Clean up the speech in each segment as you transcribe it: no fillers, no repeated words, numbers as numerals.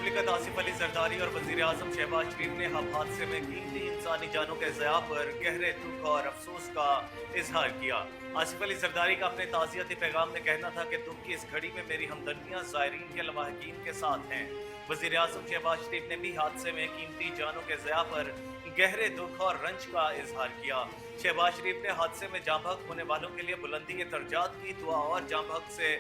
मुमलिकत आसिफ अली जरदारी और वजीर आजम शहबाज शरीफ ने हब हादसे में कीमती इंसानी जानों के ज़या पर गहरे दुख और अफसोस का इजहार किया। आसिफ अली जरदारी का अपने ताज़ियती पैगाम में कहना था कि दुख की इस घड़ी में मेरी हमदर्दियाँ ज़ायरीन के लवाहकीन के साथ हैं। वजीर आजम शहबाज शरीफ ने भी हादसे में कीमती जानों के ज़या पर गहरे दुख और रंज का इजहार किया। शहबाज शरीफ ने हादसे में जाँ बहक होने वालों के लिए बुलंदी के दर्जात की दुआ और जाँ बहक से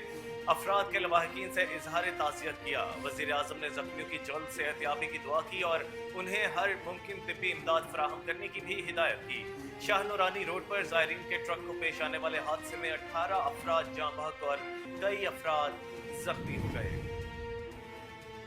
अफराद के लवाहकीन से इजहार ताज़ियत किया। वज़ीर आज़म ने ज़ख्मियों की जल्द सेहतयाबी की दुआ की और उन्हें हर मुमकिन तिब्बी इमदाद फराहम करने की भी हिदायत की। शाह नूरानी रोड पर ज़ायरीन के ट्रक को पेश आने वाले हादसे में 18 अफराद जाँ बहक और कई अफराद जख्मी हो गए।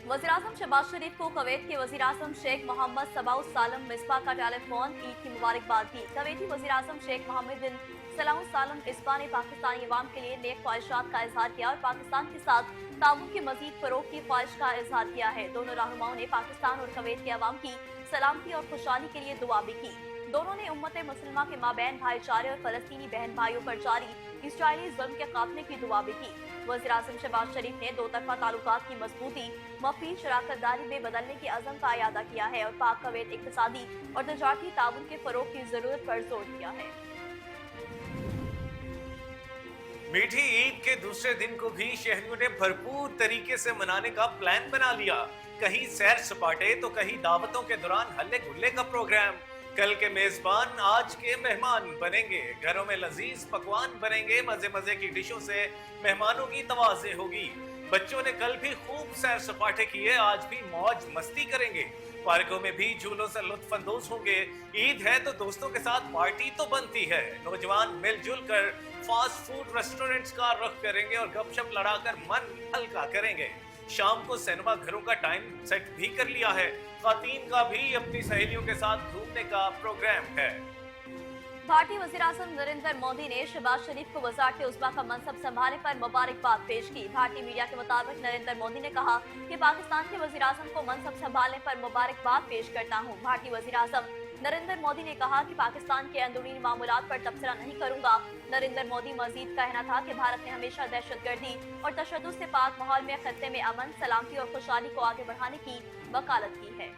वज़ीर आज़म शहबाज शरीफ को कुवैत के वज़ीर आज़म शेख मोहम्मद सबाउस सालम मिसबा का टेलीफोन ईद की मुबारकबाद दी। कुवैती वज़ीर आज़म शेख मोहम्मद बिन सलाउस सालम मिसबा ने पाकिस्तानी अवाम के लिए नेक ख्वाहिशात का इजहार किया और पाकिस्तान के साथ ताउन के मजीद फरोग की ख्वाहिश का इजहार किया है। दोनों रहनुमाओं ने पाकिस्तान और कुवैत के अवाम की सलामती और खुशहाली के लिए दुआ भी की। दोनों ने उम्मत मुसलिमा के माबैन भाईचारे और फलस्तीनी बहन भाइयों पर जारी इसराइली जुल्म के खात्मे की दुआ भी की। वज़ीर आज़म शहबाज शरीफ ने दो तरफा ताल्लुकात की मजबूती, मफीद शराकतदारी में बदलने के अज़म का इयादा किया है और पाक कुवैत इक़्तिसादी और तजारती ताउन के फरोग की जरूरत पर जोर दिया है। मीठी ईद के दूसरे दिन को भी शहरियों ने भरपूर तरीके से मनाने का प्लान बना लिया। कहीं सैर सपाटे तो कहीं दावतों के दौरान हल्ले गुल्ले का प्रोग्राम। कल के मेजबान आज के मेहमान बनेंगे। घरों में लजीज पकवान बनेंगे। मजे मजे की डिशों से मेहमानों की तवाज़े होगी। बच्चों ने कल भी खूब सैर सपाटे किए, आज भी मौज मस्ती करेंगे। पार्कों में भी झूलों से लुत्फ अंदोज होंगे। ईद है तो दोस्तों के साथ पार्टी तो बनती है। नौजवान मिलजुल कर फास्ट फूड रेस्टोरेंट्स का रुख करेंगे और गपशप लड़ाकर मन हल्का करेंगे। शाम को सिनेमा घरों का टाइम सेट भी कर लिया है। खातीन का भी अपनी सहेलियों के साथ घूमने का प्रोग्राम है। भारतीय वज़ीर आज़म नरेंद्र मोदी ने शहबाज शरीफ को वज़ारत उज़्मा का मनसब संभालने पर मुबारकबाद पेश की। भारतीय मीडिया के मुताबिक नरेंद्र मोदी ने कहा कि पाकिस्तान के वज़ीर आज़म को मनसब संभालने पर मुबारकबाद पेश करता हूँ। भारतीय वज़ीर आज़म नरेंद्र मोदी ने कहा कि पाकिस्तान के अंदरूनी मामूलात पर तबसरा नहीं करूंगा। नरेंद्र मोदी मजीद कहना था कि भारत ने हमेशा दहशतगर्दी और तशद्दुद से पाक माहौल में खत्ते में अमन, सलामती और खुशहाली को आगे बढ़ाने की वकालत की है।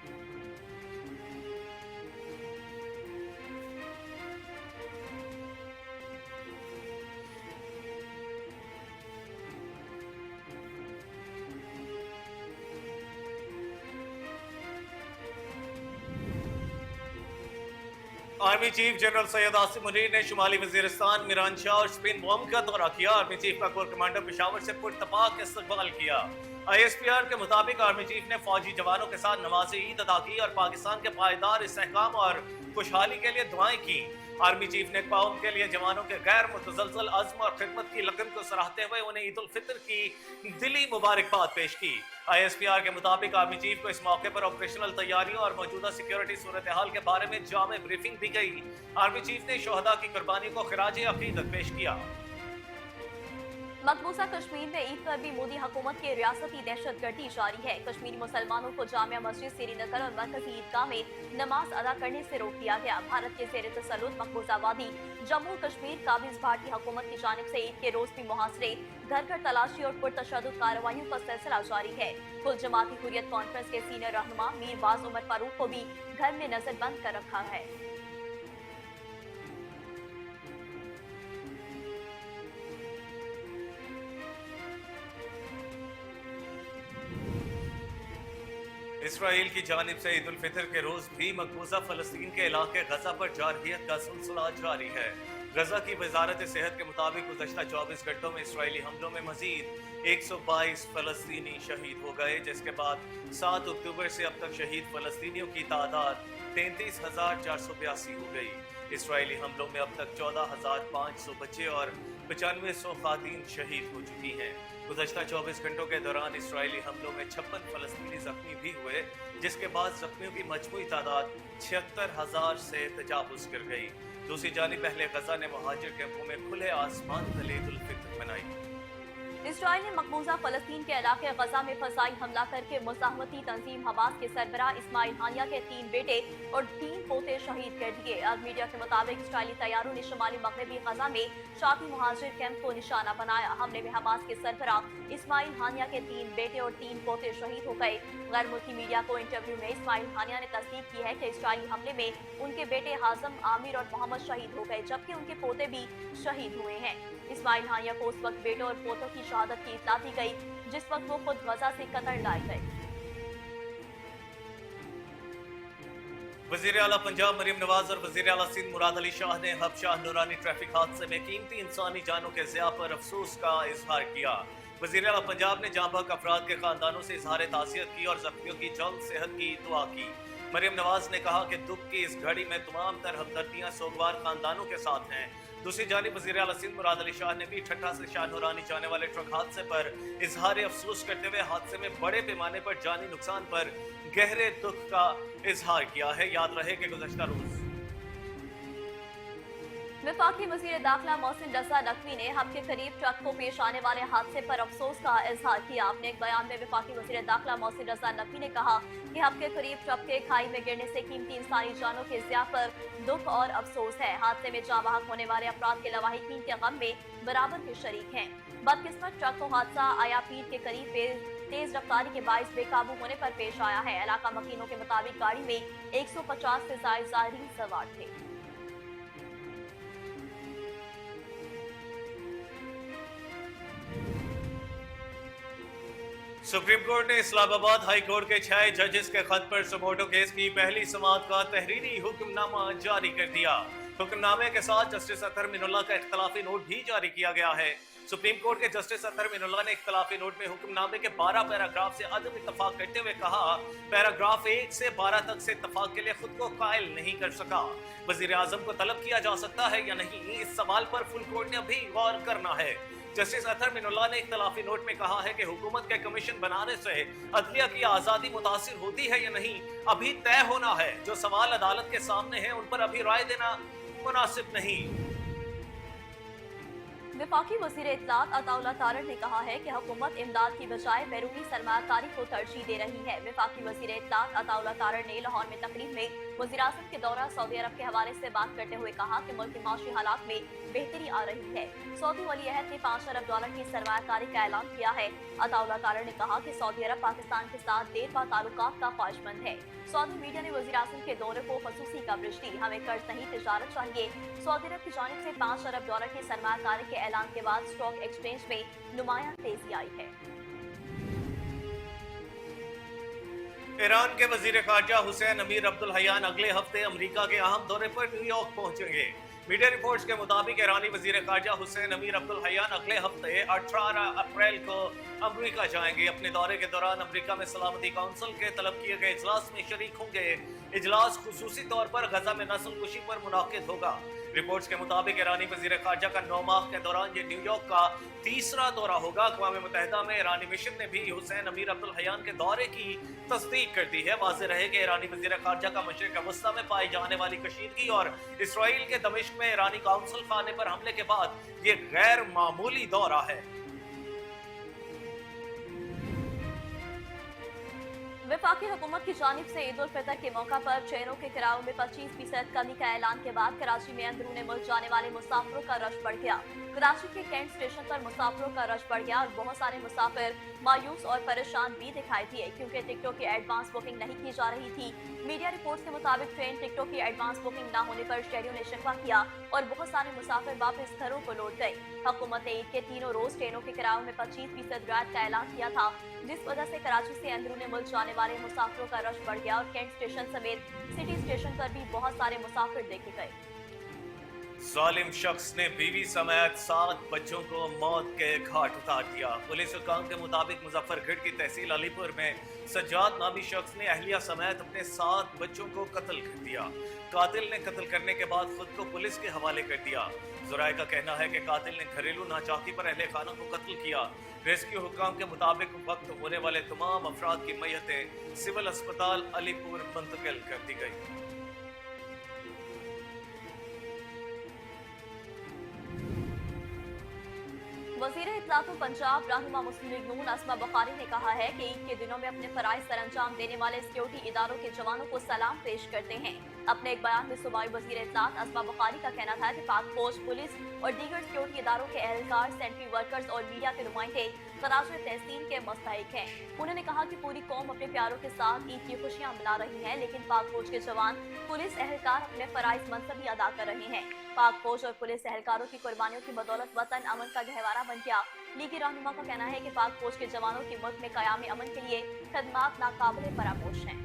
Army chief general Syed Asim Munir ने शुमाली वजीरिस्तान, मीरानशाह और स्पिन बॉम का दौरा किया। आर्मी चीफ का कोर कमांडर पेशावर से पुरतपाक इस्तकबाल किया। ISPR के मुताबिक आर्मी चीफ ने फौजी जवानों के साथ नमाज ईद अदा की और पाकिस्तान के पायदार इस्तेहकाम और खुशहाली के लिए दुआएं की। आर्मी चीफ ने कौम के लिए जवानों के गैर मुतज़लज़ल अज़्म और खिदमत की लगन को सराहते हुए उन्हें ईद उल फितर की दिली मुबारकबाद पेश की। ISPR के मुताबिक आर्मी चीफ को इस मौके पर ऑपरेशनल तैयारियों और मौजूदा सिक्योरिटी सूरत हाल के बारे में जामे ब्रीफिंग दी गई। आर्मी चीफ ने शोहदा की कुर्बानी को खिराज अकीदत पेश किया। मकबूजा कश्मीर में ईद पर भी मोदी हुकूमत की रियासती दहशतगर्दी जारी है। कश्मीरी मुसलमानों को जामिया मस्जिद श्रीनगर और मरकजी ईदगाह में नमाज अदा करने से रोक दिया गया। भारत के ज़ेर तसल्लुत मकबूजा वादी जम्मू कश्मीर काबिज भारतीय हुकूमत की जानिब से ईद के रोज भी मुहासरे, घर घर तलाशी और पुरतशद्दुद कार्रवाइयों का सिलसिला जारी है। कुल जमाती हुर्रियत कॉन्फ्रेंस के सीनियर रहनुमा मीर बाज उमर फारूक को भी घर में नजरबंद कर रखा है। इसराइल की जानिब से ईद उल फितर के रोज भी मकबूजा फलस्तीन के इलाके गजा पर जारहियत का सिलसिला जारी है। गजा की वजारत सेहत के मुताबिक गुज़श्ता 24 घंटों में इसराइली हमलों में मजीद 122 फलस्तीनी शहीद हो गए, जिसके बाद 7 अक्टूबर से अब तक शहीद फलस्तीनियों की तादाद 33,482 हो गई। इसराइली हमलों में अब तक 14,500 बच्चे और 9500 खातीन शहीद हो चुकी हैं। गुज़श्ता 24 घंटों के दौरान इसराइली हमलों में 56 फलस्तीनी जख्मी भी हुए, जिसके बाद जख्मियों की मजमूई तादाद 76,000 से तजावुज़ कर गई। दूसरी जानिब अहले गजा ने मुहाजिर कैंपों में खुले आसमान तले ईद उल फितर मनाई। इसराइल ने मकबूजा फलस्तीन के इलाके गजा में फसाई हमला करके मुजाहमती तंजीम हमास के सरबरा इस्माइल हानिया के 3 बेटे और 3 पोते शहीद कर दिए। अल मीडिया के मुताबिक इसराइली तैयारों ने शुमाली मगरबी गजा में शाती मुहाजिर कैंप को निशाना बनाया। हमले में हमास के सरबरा इस्माइल हानिया के 3 बेटे और 3 पोते शहीद हो गए। गैर मुल्की मीडिया को इंटरव्यू में इस्माइल हानिया ने तस्दीक की है कि इसराइली हमले में उनके बेटे हाजम, आमिर और मोहम्मद शहीद हो गए, जबकि उनके पोते भी शहीद हुए हैं। इस्माइल हानिया को उस वक्त बेटों और पोतों की शहादत की इत्तला दी गई जिस वक्त वो खुद गजा से कतर लाए गए। वजीर आला पंजाब मरीम नवाज और वजीर आला सिंध मुराद अली शाह ने हबशाह नूरानी ट्रैफिक हादसे में कीमती इंसानी जानों के ज़िया पर अफसोस का इजहार किया। वजीर आला पंजाब ने जाँ बहक अफराद के खानदानों से इजहार ताज़ियत की और जख्मियों की जल्द सेहत की दुआ की। मरीम नवाज ने कहा कि दुख की इस घड़ी में तमाम तर हमदर्दियाँ सोगवार खानदानों के साथ हैं। दूसरी जानिब वज़ीर आला सिंध मुराद अली शाह ने भी ठट्टा से शाह नूरानी जाने वाले ट्रक हादसे पर इजहार अफसोस करते हुए हादसे में बड़े पैमाने पर जानी नुकसान पर गहरे दुख का इजहार किया है। याद रहे कि गुज़श्ता रोज वफाकी वज़ीर दाखिला मोहसिन रज़ा नकवी ने हम के करीब ट्रक को पेश आने वाले हादसे पर अफसोस का इजहार किया। अपने एक बयान में वफाकी वज़ीर दाखिला मोहसिन रज़ा नकवी ने कहा कि हम के करीब ट्रक के खाई में गिरने से कीमती इंसानी जानों के ज़िया पर दुख और अफसोस है। हादसे में जाँ बहक होने वाले अफराद के लवाहिकीन के गम में बराबर के शरीक हैं। बदकिस्मत ट्रक को हादसा आया पीर के करीब तेज रफ्तारी के बाइस बेकाबू होने पर पेश आया है। इलाका मकीनों के मुताबिक गाड़ी में 150 से ज़ायद ज़ायरीन सवार थे। सुप्रीम कोर्ट ने इस्लामाबाद हाई कोर्ट के 6 जजेस के खत पर सुमोटो केस की पहली समाअत का तहरीरी हुक्मनामा जारी कर दिया। हुक्मनामे के साथ जस्टिस अतहर मिनुल्लाह का इख्तलाफी नोट भी जारी किया गया है। सुप्रीम कोर्ट के जस्टिस अतहर मिनुल्लाह ने इख्तलाफी नोट में हुक्मनामे के 12 पैराग्राफ से अदम इत्तफाक करते हुए कहा, पैराग्राफ 1 से 12 तक से इत्तफाक के लिए खुद को कायल नहीं कर सका। वजीर आजम को तलब किया जा सकता है या नहीं, इस सवाल पर फुल कोर्ट ने अभी गौर करना है। जस्टिस अतहर मिनुल्लाह ने इख्तलाफी नोट में कहा है कि हुकूमत के कमीशन बनाने से अदलिया की आज़ादी मुतासिर होती है या नहीं, अभी तय होना है। जो सवाल अदालत के सामने हैं उन पर अभी राय देना मुनासिब नहीं। वफाकी वज़ीर इत्तलात अताउल्लाह तारड़ ने कहा है कि हुकूमत इमदाद की बजाय बैरूनी सरमायाकारी को तरजीह दे रही है। वफाकी वज़ीर इत्तलात अताउल्लाह तारड़ ने लाहौर में तकरीब में वज़ीर आज़म के दौरा सऊदी अरब के हवाले से बात करते हुए कहा कि मुल्क के माशी हालात में बेहतरी आ रही है। सऊदी वली अहद ने $5 अरब की सरमायाकारी का ऐलान किया है। अताउल्लाह तारड़ ने कहा कि सऊदी अरब पाकिस्तान के साथ देरपा ताल्लुकात का ख्वाहिशमंद है। सऊदी मीडिया ने वज़ीर आज़म के दौरे को खसूसी कवरेज दी। हमें कर्ज नहीं, तिजारत चाहिए। सऊदी अरब की जानिब से $5 अरब की सरमायाकारी के ऐलान के बाद स्टॉक एक्सचेंज में नुमायां तेजी आई है। ईरान के वजीर खारजा हुसैन अमीर अब्दुल हयान अगले हफ्ते अमेरिका के अहम दौरे पर न्यूयॉर्क पहुंचेंगे। मीडिया रिपोर्ट्स के मुताबिक ईरानी वजीर खारजा हुसैन अमीर अब्दुल हयान अगले हफ्ते 18 अप्रैल को अमेरिका जाएंगे। अपने दौरे के दौरान अमेरिका में सलामती काउंसिल के तलब किए गए इजलास में शरीक होंगे। इजलास खुसूसी तौर पर गजा में नस्ल कुशी पर मुनाकिद होगा। रिपोर्ट्स के मुताबिक ईरानी वजीर खारजा का 9 माह के दौरान ये न्यूयॉर्क का तीसरा दौरा होगा। अक़वाम मुत्तहिदा में ईरानी मिशन ने भी हुसैन अमीर अब्दुल हयान के दौरे की तस्दीक कर दी है। वाज़ेह रहे कि ईरानी वजीर खारजा का मशरिक़ वस्ता में पाई जाने वाली कशीदगी और इसराइल के दमिश्क में ईरानी काउंसिल खाने पर हमले के बाद ये गैर मामूली दौरा है। वफाकी हुकूमत की जानिब से ईद उल फितर के मौका पर ट्रेनों के किरायों में 25% कमी का ऐलान के बाद कराची में अंदरूनी मुल्क जाने वाले मुसाफिरों का रश बढ़ गया। कराची के कैंट स्टेशन पर मुसाफिरों का रश बढ़ गया और बहुत सारे मुसाफिर मायूस और परेशान भी दिखाई दिए क्योंकि टिकटों की एडवांस बुकिंग नहीं की जा रही थी। मीडिया रिपोर्ट्स के मुताबिक ट्रेन टिकटों की एडवांस बुकिंग न होने पर शहरियों ने शिकवा किया और बहुत सारे मुसाफिर वापस घरों को लौट गए। हुकूमत ने ईद के तीनों रोज ट्रेनों के किरायों में 25% रियायत का ऐलान किया था, जिस वजह से कराची से अंदरूनी मुल्क जाने वाले मुसाफिरों का रश बढ़ गया और कैंट स्टेशन समेत सिटी स्टेशन पर भी बहुत सारे मुसाफिर देखे गए। जालिम शख्स ने बीवी समेत 7 बच्चों को मौत के घाट उतार दिया। पुलिस हुकाम के मुताबिक मुजफ्फरगढ़ की तहसील अलीपुर में सज्जाद नामी शख्स ने अहलिया समेत अपने 7 बच्चों को कत्ल कर दिया। कातिल ने कत्ल करने के बाद खुद को पुलिस के हवाले कर दिया। ज़राए का कहना है कि कातिल ने घरेलू नाचाकी पर अहले खाना को कत्ल किया। रेस्क्यू हुकाम के मुताबिक वक्त होने वाले तमाम अफराद की मैयतें सिविल अस्पताल अलीपुर मुंतकिल कर दी गई। वजीर इत्तलात पंजाब रहनुमा मुस्लिम लीग नून असमा बुखारी ने कहा है कि ईद के दिनों में अपने फराइज सर अंजाम देने वाले सिक्योरिटी इदारों के जवानों को सलाम पेश करते हैं। अपने एक बयान में सूबाई वजीर इत्तलात असमा बुखारी का कहना था कि पाक फौज, पुलिस और दीगर सिक्योरिटी इदारों के एहलकार, सेंट्री वर्कर्स और मीडिया के नुमाइंदे खराज तहसीन के मुस्तहिक हैं। उन्होंने कहा कि पूरी कौम अपने प्यारों के साथ ईद की खुशियां मना रही है, लेकिन पाक फौज के जवान, पुलिस एहलकार अपने फराइज मनसबी अदा कर रहे हैं। पाक फौज और पुलिस एहलकारों की कुर्बानियों की बदौलत वतन अमन का गहवारा बन गया। लीगी रहनुमा का कहना है कि पाक फौज के जवानों की मुल्क में कयाम अमन के लिए खदमात नाकाबिले फरामोश हैं।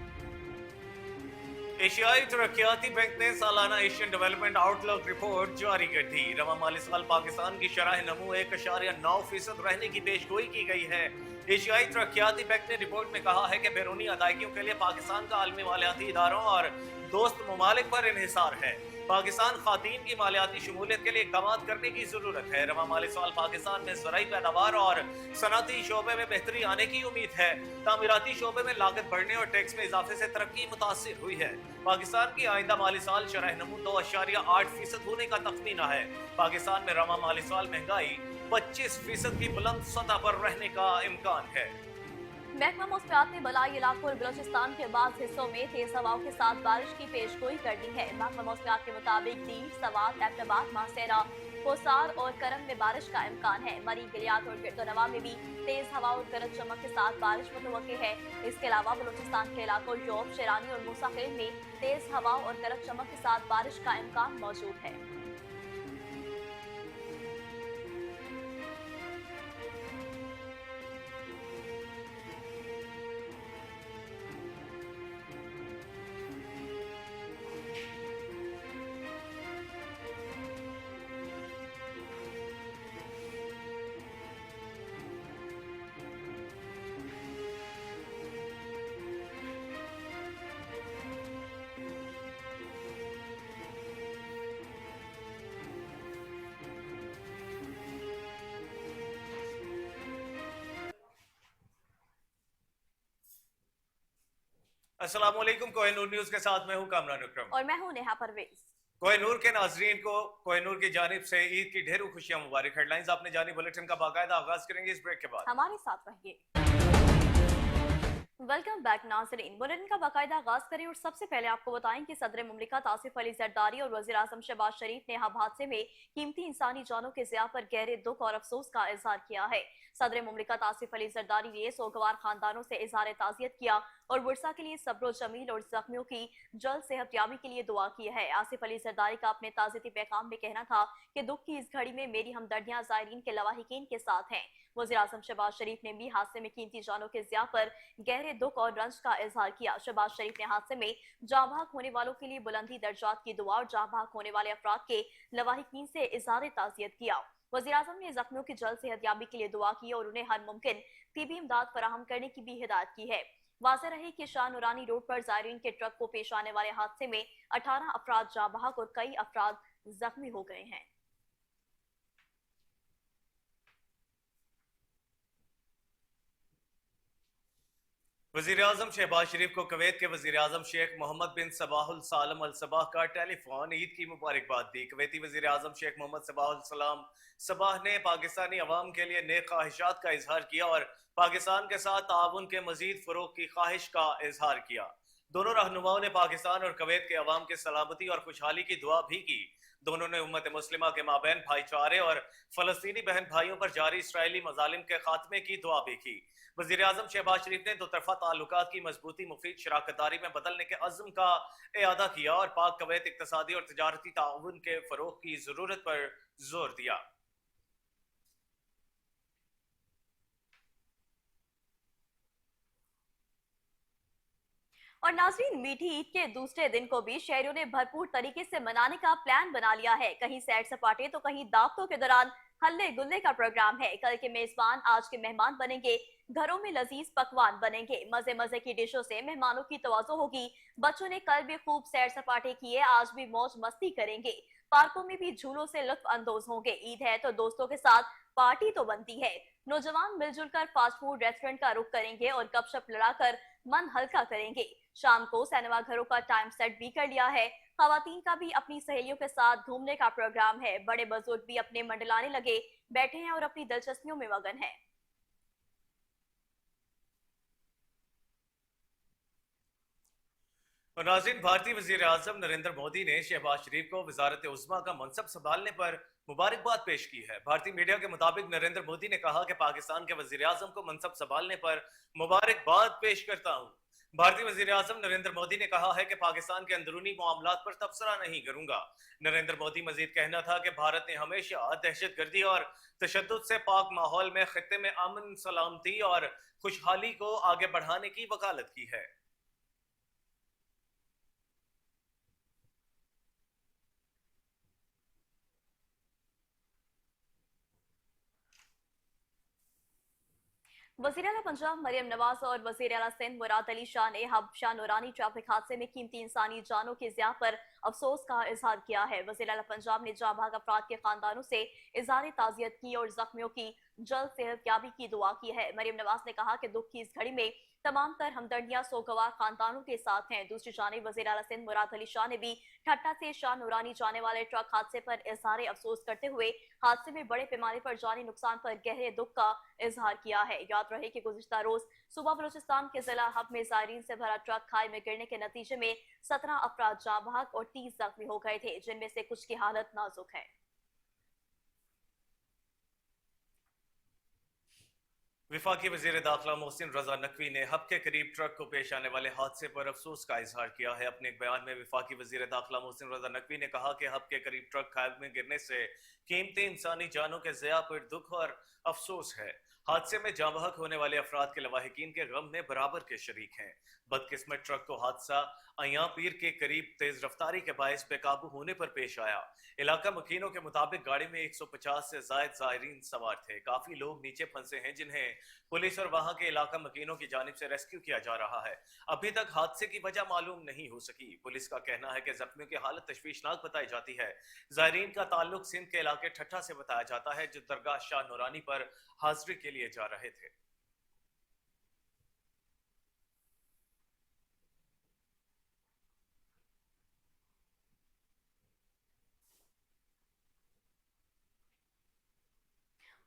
एशियाई तरक्याती बैंक ने सालाना एशियन डेवलपमेंट आउटलुक रिपोर्ट जारी कर दी। रवा माली साल पाकिस्तान की शरह नमू 1.9% रहने की पेशगोई की गई है। एशियाई तरक्याती बैंक ने रिपोर्ट में कहा है कि बैरूनी अदायगियों के लिए पाकिस्तान का आलमी मालियाती इदारों और दोस्त ममालिक पर इन्हिसार है। पाकिस्तान खातीन की मालियाती शमूलियत के लिए इक़दाम करने की जरूरत है। रवा माली साल पाकिस्तान में ज़राई पैदावार और सनअती शोबे में बेहतरी आने की उम्मीद है। तामीराती शोबे में लागत बढ़ने और टैक्स में इजाफे से तरक्की मुतासिर हुई है। पाकिस्तान की आइंदा माली साल शरह नमू 2.8% होने का तखमीना है। पाकिस्तान में रवा माली साल महंगाई 25% की बुलंद सतह पर रहने का इम्कान है। महकमा मौसमियात ने बलाई इलाकों और बलोचिस्तान के बाद हिस्सों में तेज हवाओं के साथ बारिश की पेशगोई कर दी है। महकमा मौसमियात के मुताबिक दीर, सवात, एबटाबाद, मासेरा, कोसार और करम में बारिश का इम्कान है। मरी, गिलियात और गिरदोनवा में भी तेज हवा और गरज चमक के साथ बारिश मुतवक्की है। इसके अलावा बलोचिस्तान के इलाकों जोब, शेरानी और मूसाखिल में तेज हवा और गरज चमक के साथ बारिश का इम्कान मौजूद है। अस्सलाम वालेकुम। कोहिनूर न्यूज के साथ मैं हूं कामरान अकरम और मैं हूं नेहा परवेज। कोहिनूर के नाजरीन को कोहिनूर की जानिब से ईद की ढेरों खुशियां मुबारक। हेडलाइंस आपने जानी, बुलेटिन का बाकायदा आगाज करेंगे इस ब्रेक के बाद। हमारे साथ रहिए। वेलकम बैक नाजरीन, बुलेटिन का बाकायदा आगाज करें और सबसे पहले आपको बताएं कि सदर मुमलिकत आसिफ अली जरदारी और वज़ीर आज़म शहबाज शरीफ ने हब हादसे में कीमती इंसानी जानों के ज़िया पर गहरे दुख और अफसोस का इजहार किया है। सदर मुमलिकत आसिफ अली जरदारी ने सोगवार खानदानों से इजहार ताज़ियत किया और वर्षा के लिए सब्र जमील और जख्मियों की जल्द सेहतयाबी के लिए दुआ की है। आसिफ अली जरदारी का अपने ताज़ियती पैगाम में कहना था कि दुख की इस घड़ी में मेरी हमदर्दियां ज़ायरीन के लवाहिकीन के साथ हैं। वज़ीर आज़म शहबाज शरीफ ने भी हादसे में कीमती जानों के ज़िया पर गहरे दुख और रंज का इजहार किया। शहबाज शरीफ ने हादसे में जाँ बहक होने वालों के लिए बुलंदी दर्जात की दुआ और जाँ बहक होने वाले अफराद के लवाहिकीन से इजहार ताज़ियत किया। वज़ीर आज़म ने जख्मियों की जल्द सेहतयाबी के लिए दुआ की और उन्हें हर मुमकिन तिबी इमदाद फराहम करने की भी हिदायत की है। वाज़ेह रहे कि शाह नूरानी रोड पर ज़ायरीन के ट्रक को पेश आने वाले हादसे में 18 अफराद जाँ बहक और कई अफराद जख्मी हो गए हैं। वज़ीर आज़म शहबाज शरीफ को कुवैत के वज़ीर आज़म शेख मोहम्मद बिन सबाहुल सालम अल सबाह का टेलीफोन ईद की मुबारकबाद दी। कुवैती वज़ीर आज़म शेख मोहम्मद सबाहुल सलाम सबाह ने पाकिस्तानी अवाम के लिए नेक ख्वाहिशात का इजहार किया और पाकिस्तान के साथ ताउन के मजीद फरोग की ख्वाहिश का इजहार किया। दोनों रहनुमाओं ने पाकिस्तान और कुवैत के अवाम की सलामती और खुशहाली की दुआ भी की। दोनों ने उम्मत मुस्लिमा के माबैन भाईचारे और फलस्तीनी बहन भाइयों पर जारी इसराइली मजालिम के खात्मे की दुआ भी की। वज़ीर आज़म शहबाज शरीफ ने दो तरफा ताल्लुकात की मजबूती मुफीद शराकतदारी में बदलने के अज़्म का इआदा किया और पाक कुवैत इक़्तिसादी और तिजारती ताउन के फरोग की जरूरत पर जोर दिया। और नाज़रीन, मीठी ईद के दूसरे दिन को भी शहरियों ने भरपूर तरीके से मनाने का प्लान बना लिया है। कहीं सैर सपाटे तो कहीं दावतों के दौरान हल्ले गुल्ले का प्रोग्राम है। कल के मेजबान आज के मेहमान बनेंगे। घरों में लजीज पकवान बनेंगे। मजे मजे की डिशों से मेहमानों की तवज्जो होगी। बच्चों ने कल भी खूब सैर सपाटे किए, आज भी मौज मस्ती करेंगे। पार्कों में भी झूलों से लुत्फ अंदोज होंगे। ईद है तो दोस्तों के साथ पार्टी तो बनती है। नौजवान मिलजुल कर फास्ट फूड रेस्टोरेंट का रुख करेंगे और गपशप लड़ाकर मन हल्का करेंगे। शाम को सिनेमा घरों का टाइम सेट भी कर लिया है। खवातीन का भी अपनी सहेलियों के साथ घूमने का प्रोग्राम है। बड़े बुजुर्ग भी अपने मंडलाने लगे। बैठे हैं और अपनी दिलचस्पियों में मगन हैं। और नाज़रीन, भारतीय वज़ीर आज़म नरेंद्र मोदी ने शहबाज शरीफ को वज़ारत उज़्मा का मनसब संभालने पर मुबारकबाद पेश की है। भारतीय मीडिया के मुताबिक नरेंद्र मोदी ने कहा कि पाकिस्तान के वज़ीर आज़म को मनसब संभालने पर मुबारकबाद पेश करता हूँ। भारतीय वज़ीर आज़म नरेंद्र मोदी ने कहा है कि पाकिस्तान के अंदरूनी मामलात पर तबसरा नहीं करूंगा। नरेंद्र मोदी मजीद कहना था कि भारत ने हमेशा दहशतगर्दी और तशद्दुद से पाक माहौल में खित्ते में अमन, सलामती और खुशहाली को आगे बढ़ाने की वकालत की है। वज़ीर आला पंजाब मरियम नवाज और वज़ीर आला सिंध मुराद अली शाह ने हबशा नूरानी ट्रैफिक हादसे में कीमती इंसानी जानों के ज़िया पर अफसोस का इजहार किया है। वज़ीर आला पंजाब ने जाँ भाग अफराद के खानदानों से इज़हार ताज़ियत की और जख्मियों की जल्द सेहतयाबी की दुआ की है। मरियम नवाज ने कहा कि दुख की इस घड़ी में तमाम तर हमदर्दियां सोगवार खानदानों के साथ हैं। दूसरी जानिब वज़ीर आला सिंध मुराद अली शाह ने भी ठट्टा से शाह नूरानी जाने वाले ट्रक हादसे पर इजहार अफसोस करते हुए हादसे में बड़े पैमाने पर जानी नुकसान पर गहरे दुख का इजहार किया है। याद रहे कि गुज़िश्ता रोज सुबह बलूचिस्तान के जिला हब में ज़ायरीन से भरा ट्रक खाई में गिरने के नतीजे में 17 अफराद जाँ बहक और 30 जख्मी हो गए थे, जिनमें से कुछ की हालत नाजुक है। वफाकी वज़ीर दाखिला मोहसिन रजा नकवी ने हब के करीब ट्रक को पेश आने वाले हादसे पर अफसोस का इजहार किया है। अपने एक बयान में वफाकी वज़ीर दाखिला मोहसिन रजा नकवी ने कहा कि हब के करीब ट्रक खाई में गिरने से कीमती इंसानी जानों के ज़िया पर दुख और अफसोस है। हादसे में जाँ बहक होने वाले अफराद के लवाहिकीन के गम में बराबर के शरीक हैं। बदकिस्मत ट्रक को हादसा अयां पीर के करीब तेज रफ्तारी के बायस बेकाबू होने पर पेश आया। इलाका मकीनों के मुताबिक गाड़ी में 150 से जायद ज़ायरीन सवार थे। काफी लोग नीचे फंसे हैं, जिन्हें पुलिस और वहां के इलाका मकीनों की जानिब से रेस्क्यू किया जा रहा है। अभी तक हादसे की वजह मालूम नहीं हो सकी। पुलिस का कहना है कि जख्मियों की हालत तशवीशनाक बताई जाती है। ज़ायरीन का ताल्लुक सिंध के इलाके ठट्ठा से बताया जाता है, जो दरगाह शाह नूरानी पर हाजिरी के लिए जा रहे थे।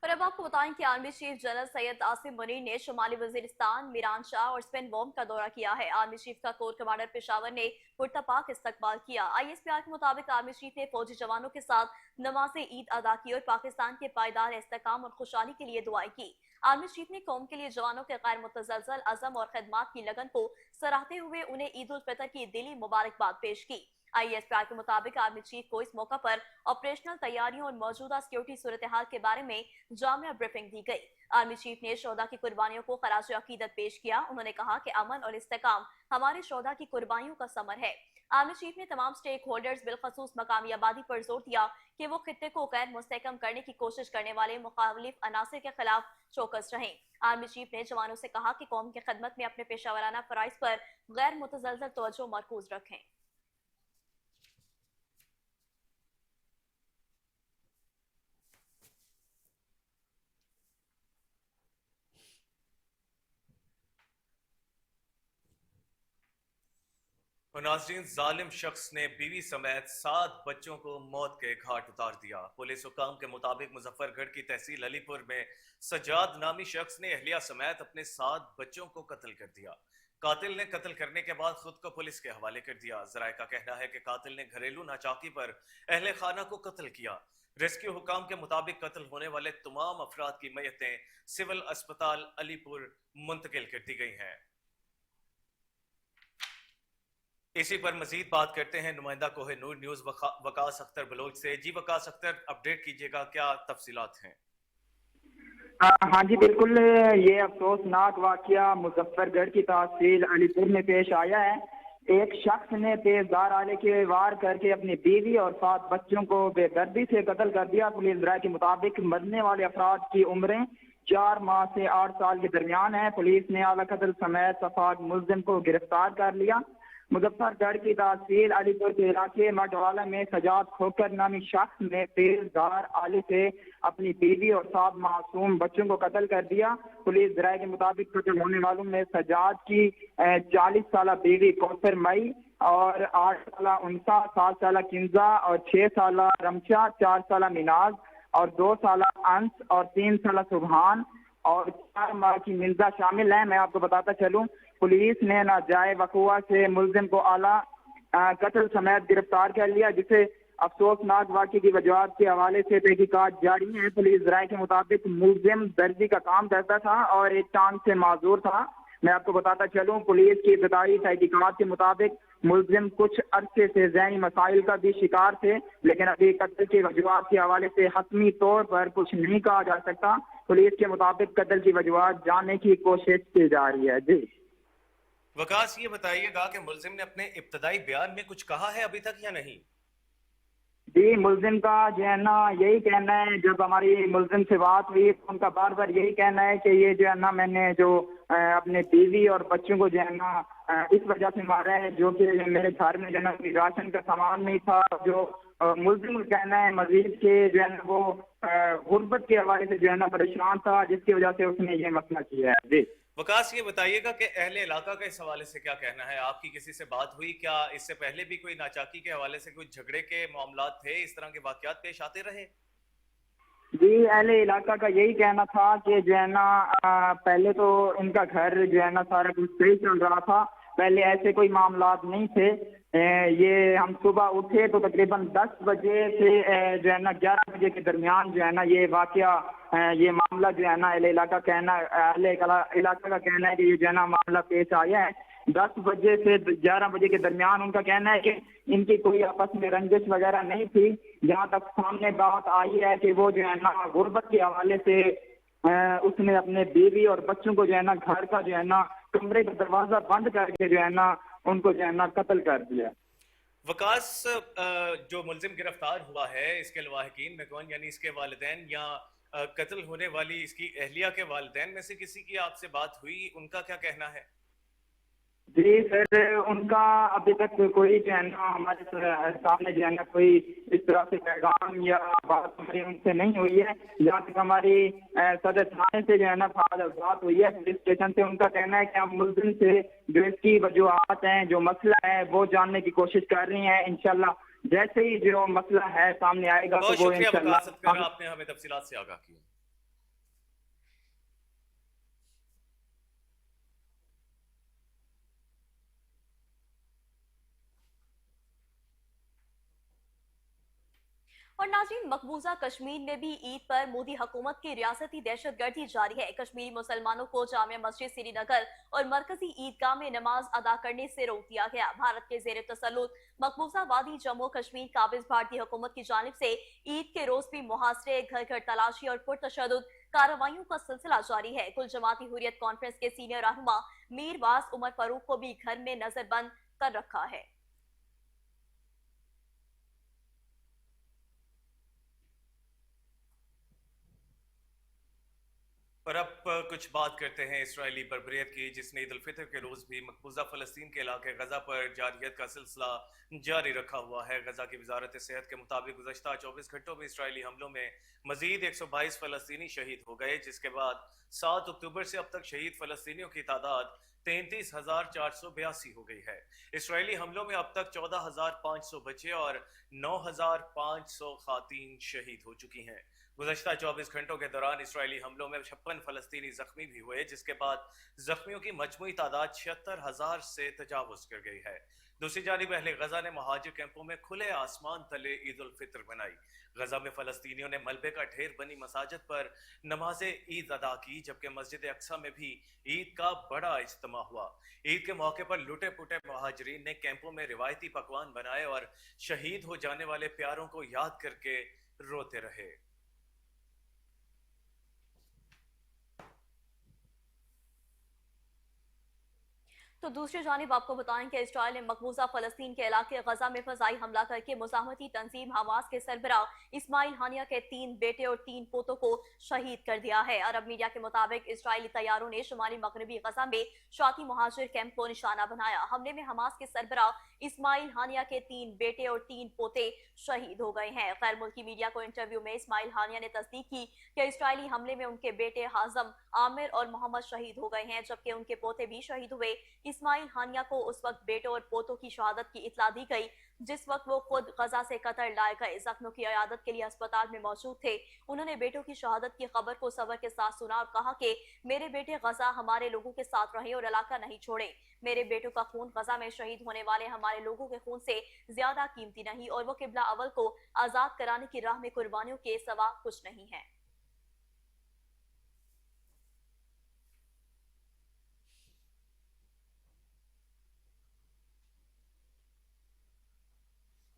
और अब आपको बताएं कि army chief general Syed Asim Munir ने शुमाली वजीरिस्तान, मीरान शाह और स्पेन वोम का दौरा किया है। आर्मी चीफ का कोर कमांडर पेशावर ने पुरतपाक इस्तकबाल किया। ISPR के मुताबिक आर्मी चीफ ने फौजी जवानों के साथ नमाज ईद अदा की और पाकिस्तान के पायदार इस्तेकाम और खुशहाली के लिए दुआएं की। आर्मी चीफ ने कौम के लिए जवानों के गैर मुतज़लज़ल अज़म और खिदमात की लगन को सराहते हुए उन्हें ईद उल फितर की दिली मुबारकबाद पेश की। ISPR के मुताबिक आर्मी चीफ को इस मौका पर ऑपरेशनल तैयारियों और मौजूदा सिक्योरिटी सूरत हाल के बारे में जामिया ब्रीफिंग दी गई। आर्मी चीफ ने शोहदा की कुर्बानियों को खराज अकीदत पेश किया। उन्होंने कहा कि अमन और इस्तेकाम हमारे शोहदा की कुर्बानियों का समर है। आर्मी चीफ ने तमाम स्टेक होल्डर्स बिलखसूस मकामी आबादी पर जोर दिया कि वो खित्ते को गैर मुस्तहकम करने की कोशिश करने वाले मुखालिफ अनासर के खिलाफ चौकस रहें। आर्मी चीफ ने जवानों से कहा कि कौम की खदमत में अपने पेशावराना फराइज पर गैर मुतज़लज़ल तवज्जो मरकूज रखें। नाज़रीन, जालिम शख्स ने बीवी समेत 7 बच्चों को मौत के घाट उतार दिया। पुलिस हुकाम के मुताबिक मुजफ्फरगढ़ की तहसील अलीपुर में सज्जाद नामी शख्स ने अहलिया समेत अपने 7 बच्चों को कत्ल कर दिया। कातिल ने कत्ल करने के बाद खुद को पुलिस के हवाले कर दिया। जराये का कहना है कि कातिल ने घरेलू नाचाकी पर अहले खाना को कत्ल किया। रेस्क्यू हुकाम के मुताबिक कत्ल होने वाले तमाम अफराद की मैयतें सिविल अस्पताल अलीपुर मुंतकिल कर दी गई हैं। इसी पर मजीद बात करते हैं नुमाइंदा कोहिनूर न्यूज वकास अख्तर बलोच से। जी वकास अख्तर, अपडेट कीजिएगा, क्या तफसीलात हैं? हाँ जी बिल्कुल, ये अफसोसनाक वाकया मुजफ्फरगढ़ की तहसील अलीपुर में पेश आया है। एक शख्स ने तेजधार आले के वार करके अपनी बीवी और 7 बच्चों को बेदर्दी से कत्ल कर दिया। पुलिस राय के मुताबिक मरने वाले अफराद की उम्रें 4 माह से 8 साल के दरमियान है। पुलिस ने आला कत्ल समेत सफाक मुल्जिम को गिरफ्तार कर लिया। मुजफ्फरगढ़ की तहसील अलीपुर के इलाके मटवाला में सजाद खोकर नामी शख्स ने तेजधार आले से अपनी बीवी और 7 मासूम बच्चों को कत्ल कर दिया। पुलिस राय के मुताबिक कत्ल होने वालों में सजाद की 40 साल बीवी कौसर मई और 8 साल उनसा, 7 साल किंजा और 6 साल रमशा, 4 साल मिनाज اور 2 سالہ انس اور 3 سالہ سبحان اور 4 ماہ کی منزا شامل ہیں۔ میں آپ کو بتاتا چلوں پولیس نے ناجائز وقوع سے ملزم کو اعلیٰ قتل سمیت گرفتار کر لیا، جسے افسوسناک واقعے کی وجوہات کے حوالے سے تحقیقات جاری ہیں۔ پولیس ذرائع کے مطابق ملزم درزی کا کام کرتا تھا اور ایک ٹانگ سے معذور تھا۔ میں آپ کو بتاتا چلوں پولیس کی ابتدائی تحقیقات کے مطابق ملزم کچھ عرصے سے ذہنی مسائل کا بھی شکار تھے، لیکن ابھی قتل کی وجوہات کے حوالے سے حتمی طور پر کچھ نہیں کہا جا سکتا۔ پولیس کے مطابق قتل کی وجوہات جاننے کی کوشش کی جا رہی ہے۔ جی وکاس، یہ بتائیے گا کہ ملزم نے اپنے ابتدائی بیان میں کچھ کہا ہے ابھی تک یا نہیں؟ جی ملزم کا جو ہے نا یہی کہنا ہے، جب ہماری ملزم سے بات ہوئی تو ان کا بار بار یہی کہنا ہے کہ یہ جو ہے نا میں نے جو اپنے بیوی اور بچوں کو جو ہے نا اس وجہ سے مارا ہے، جو کہ میرے گھر میں جو ہے نا راشن کا سامان نہیں تھا۔ جو ملزم کا کہنا ہے مزید کہ جو ہے نا وہ غربت کے حوالے سے جو ہے نا پریشان تھا، جس کی وجہ سے اس نے یہ مسئلہ کیا ہے۔ جی وکاس، یہ بتائیے گا کہ اہل علاقہ کا اس حوالے سے کیا کہنا ہے؟ آپ کی کسی سے بات ہوئی کیا؟ اس سے پہلے بھی کوئی ناچاکی کے حوالے سے کوئی جھگڑے کے معاملات تھے؟ اس طرح کے واقعات پیش آتے رہے؟ جی اہل علاقہ کا یہی کہنا تھا کہ جو ہے نا پہلے تو ان کا گھر جو ہے نا سارا کچھ صحیح چل رہا تھا، پہلے ایسے کوئی معاملات نہیں تھے۔ یہ ہم صبح اٹھے تو تقریباً 10 بجے سے جو ہے نا 11 بجے کے درمیان جو ہے نا یہ واقعہ یہ معاملہ جو ہے نا اہل علاقہ کا کہنا ہے کہ یہ جو ہے نا معاملہ پیش آیا ہے۔ 10 بجے سے 11 بجے کے درمیان ان کا کہنا ہے کہ ان کی کوئی آپس میں رنجش وغیرہ نہیں تھی۔ جہاں تک سامنے بات آئی ہے کہ وہ جو ہے نا غربت کے حوالے سے اس نے اپنے بیوی اور بچوں کو جو ہے نا گھر کا جو ہے نا کمرے کا دروازہ بند کر کے جو ہے نا ان کو جو ہے نا قتل کر دیا۔ وکاس، جو ملزم گرفتار ہوا ہے اس کے لواحقین میں کون، یعنی اس کے والدین یا قتل ہونے والی اس کی اہلیہ کے والدین میں سے کسی کی آپ سے بات ہوئی؟ ان کا کیا کہنا ہے؟ جی سر ان کا ابھی تک کوئی جو ہے نا ہمارے سامنے جو ہے نا کوئی اس طرح سے پیغام یا بات ہماری ان سے نہیں ہوئی ہے۔ جہاں تک ہماری صدر تھانے سے جو ہے نا بات ہوئی ہے پولیس اسٹیشن سے، ان کا کہنا ہے کہ ہم ملزم سے جو اس کی وجوہات ہیں، جو مسئلہ ہے وہ جاننے کی کوشش کر رہی ہیں۔ انشاءاللہ جیسے ہی جو مسئلہ ہے سامنے آئے گا تو بہت وہ شکریہ انشاءاللہ وکاس ستگر، آپ نے ہمیں تفصیلات سے آگاہ کیا۔ اور ناظرین، مقبوضہ کشمیر میں بھی عید پر مودی حکومت کی ریاستی دہشت گردی جاری ہے۔ کشمیری مسلمانوں کو جامع مسجد سری نگر اور مرکزی عیدگاہ میں نماز ادا کرنے سے روک دیا گیا۔ بھارت کے زیر تسلط مقبوضہ وادی جموں کشمیر قابض بھارتی حکومت کی جانب سے عید کے روز بھی محاصرے، گھر گھر تلاشی اور پرتشدد کارروائیوں کا سلسلہ جاری ہے۔ کل جماعتی حریت کانفرنس کے سینئر رہنما میر واس عمر فاروق کو بھی گھر میں نظر بند کر رکھا ہے۔ اور اب کچھ بات کرتے ہیں اسرائیلی بربریت کی، جس نے عید الفطر کے روز بھی مقبوضہ فلسطین کے علاقے غزہ پر جارحیت کا سلسلہ جاری رکھا ہوا ہے۔ غزہ کی وزارت صحت کے مطابق گزشتہ 24 گھنٹوں میں اسرائیلی حملوں میں مزید 122 فلسطینی شہید ہو گئے، جس کے بعد 7 اکتوبر سے اب تک شہید فلسطینیوں کی تعداد 33,482 ہو گئی ہے۔ اسرائیلی حملوں میں اب تک 14,500 بچے اور 9,500 خواتین شہید ہو چکی ہیں۔ گزشتہ 24 گھنٹوں کے دوران اسرائیلی حملوں میں 56 فلسطینی زخمی بھی ہوئے، جس کے بعد زخمیوں کی مجموعی تعداد 76,000 سے تجاوز کر گئی ہے۔ دوسری جانب اہل غزہ نے مہاجر کیمپوں میں کھلے آسمان تلے عید الفطر منائی۔ غزہ میں فلسطینیوں نے ملبے کا ڈھیر بنی مساجد پر نماز عید ادا کی، جبکہ مسجد اقصی میں بھی عید کا بڑا اجتماع ہوا۔ عید کے موقع پر لٹے پٹے مہاجرین نے کیمپوں میں روایتی پکوان بنائے اور شہید ہو جانے والے پیاروں کو یاد کر کے روتے رہے۔ تو دوسری جانب آپ کو بتائیں کہ اسرائیل نے مقبوضہ فلسطین کے علاقے غزہ میں فضائی حملہ کر کے مزاحمتی تنظیم حماس کے سربراہ اسماعیل ہانیہ کے 3 بیٹے اور 3 پوتوں کو شہید کر دیا ہے۔ عرب میڈیا کے مطابق اسرائیلی طیاروں نے شمالی مغربی غزہ میں شاتی مہاجر کیمپ کو نشانہ بنایا۔ حملے میں حماس کے سربراہ اسماعیل ہانیہ کے 3 بیٹے اور 3 پوتے شہید ہو گئے ہیں۔ غیر ملکی میڈیا کو انٹرویو میں اسماعیل ہانیہ نے تصدیق کی کہ اسرائیلی حملے میں ان کے بیٹے حازم، عامر اور محمد شہید ہو گئے ہیں، جبکہ ان کے پوتے بھی شہید ہوئے۔ اسماعیل ہانیہ کو اس وقت بیٹوں اور پوتوں کی شہادت کی اطلاع دی گئی जिस वक्त वो खुद गजा से कतर लाए गए जख्मों की इयादत के लिए अस्पताल में मौजूद थे, उन्होंने बेटों की शहादत की खबर को सब्र के साथ सुना और कहा कि मेरे बेटे गजा हमारे लोगों के साथ रहे और इलाका नहीं छोड़े। मेरे बेटों का खून गजा में शहीद होने वाले हमारे लोगों के खून से ज्यादा कीमती नहीं और वो किबला अव्वल को आजाद कराने की राह में कुर्बानियों के सिवा कुछ नहीं है।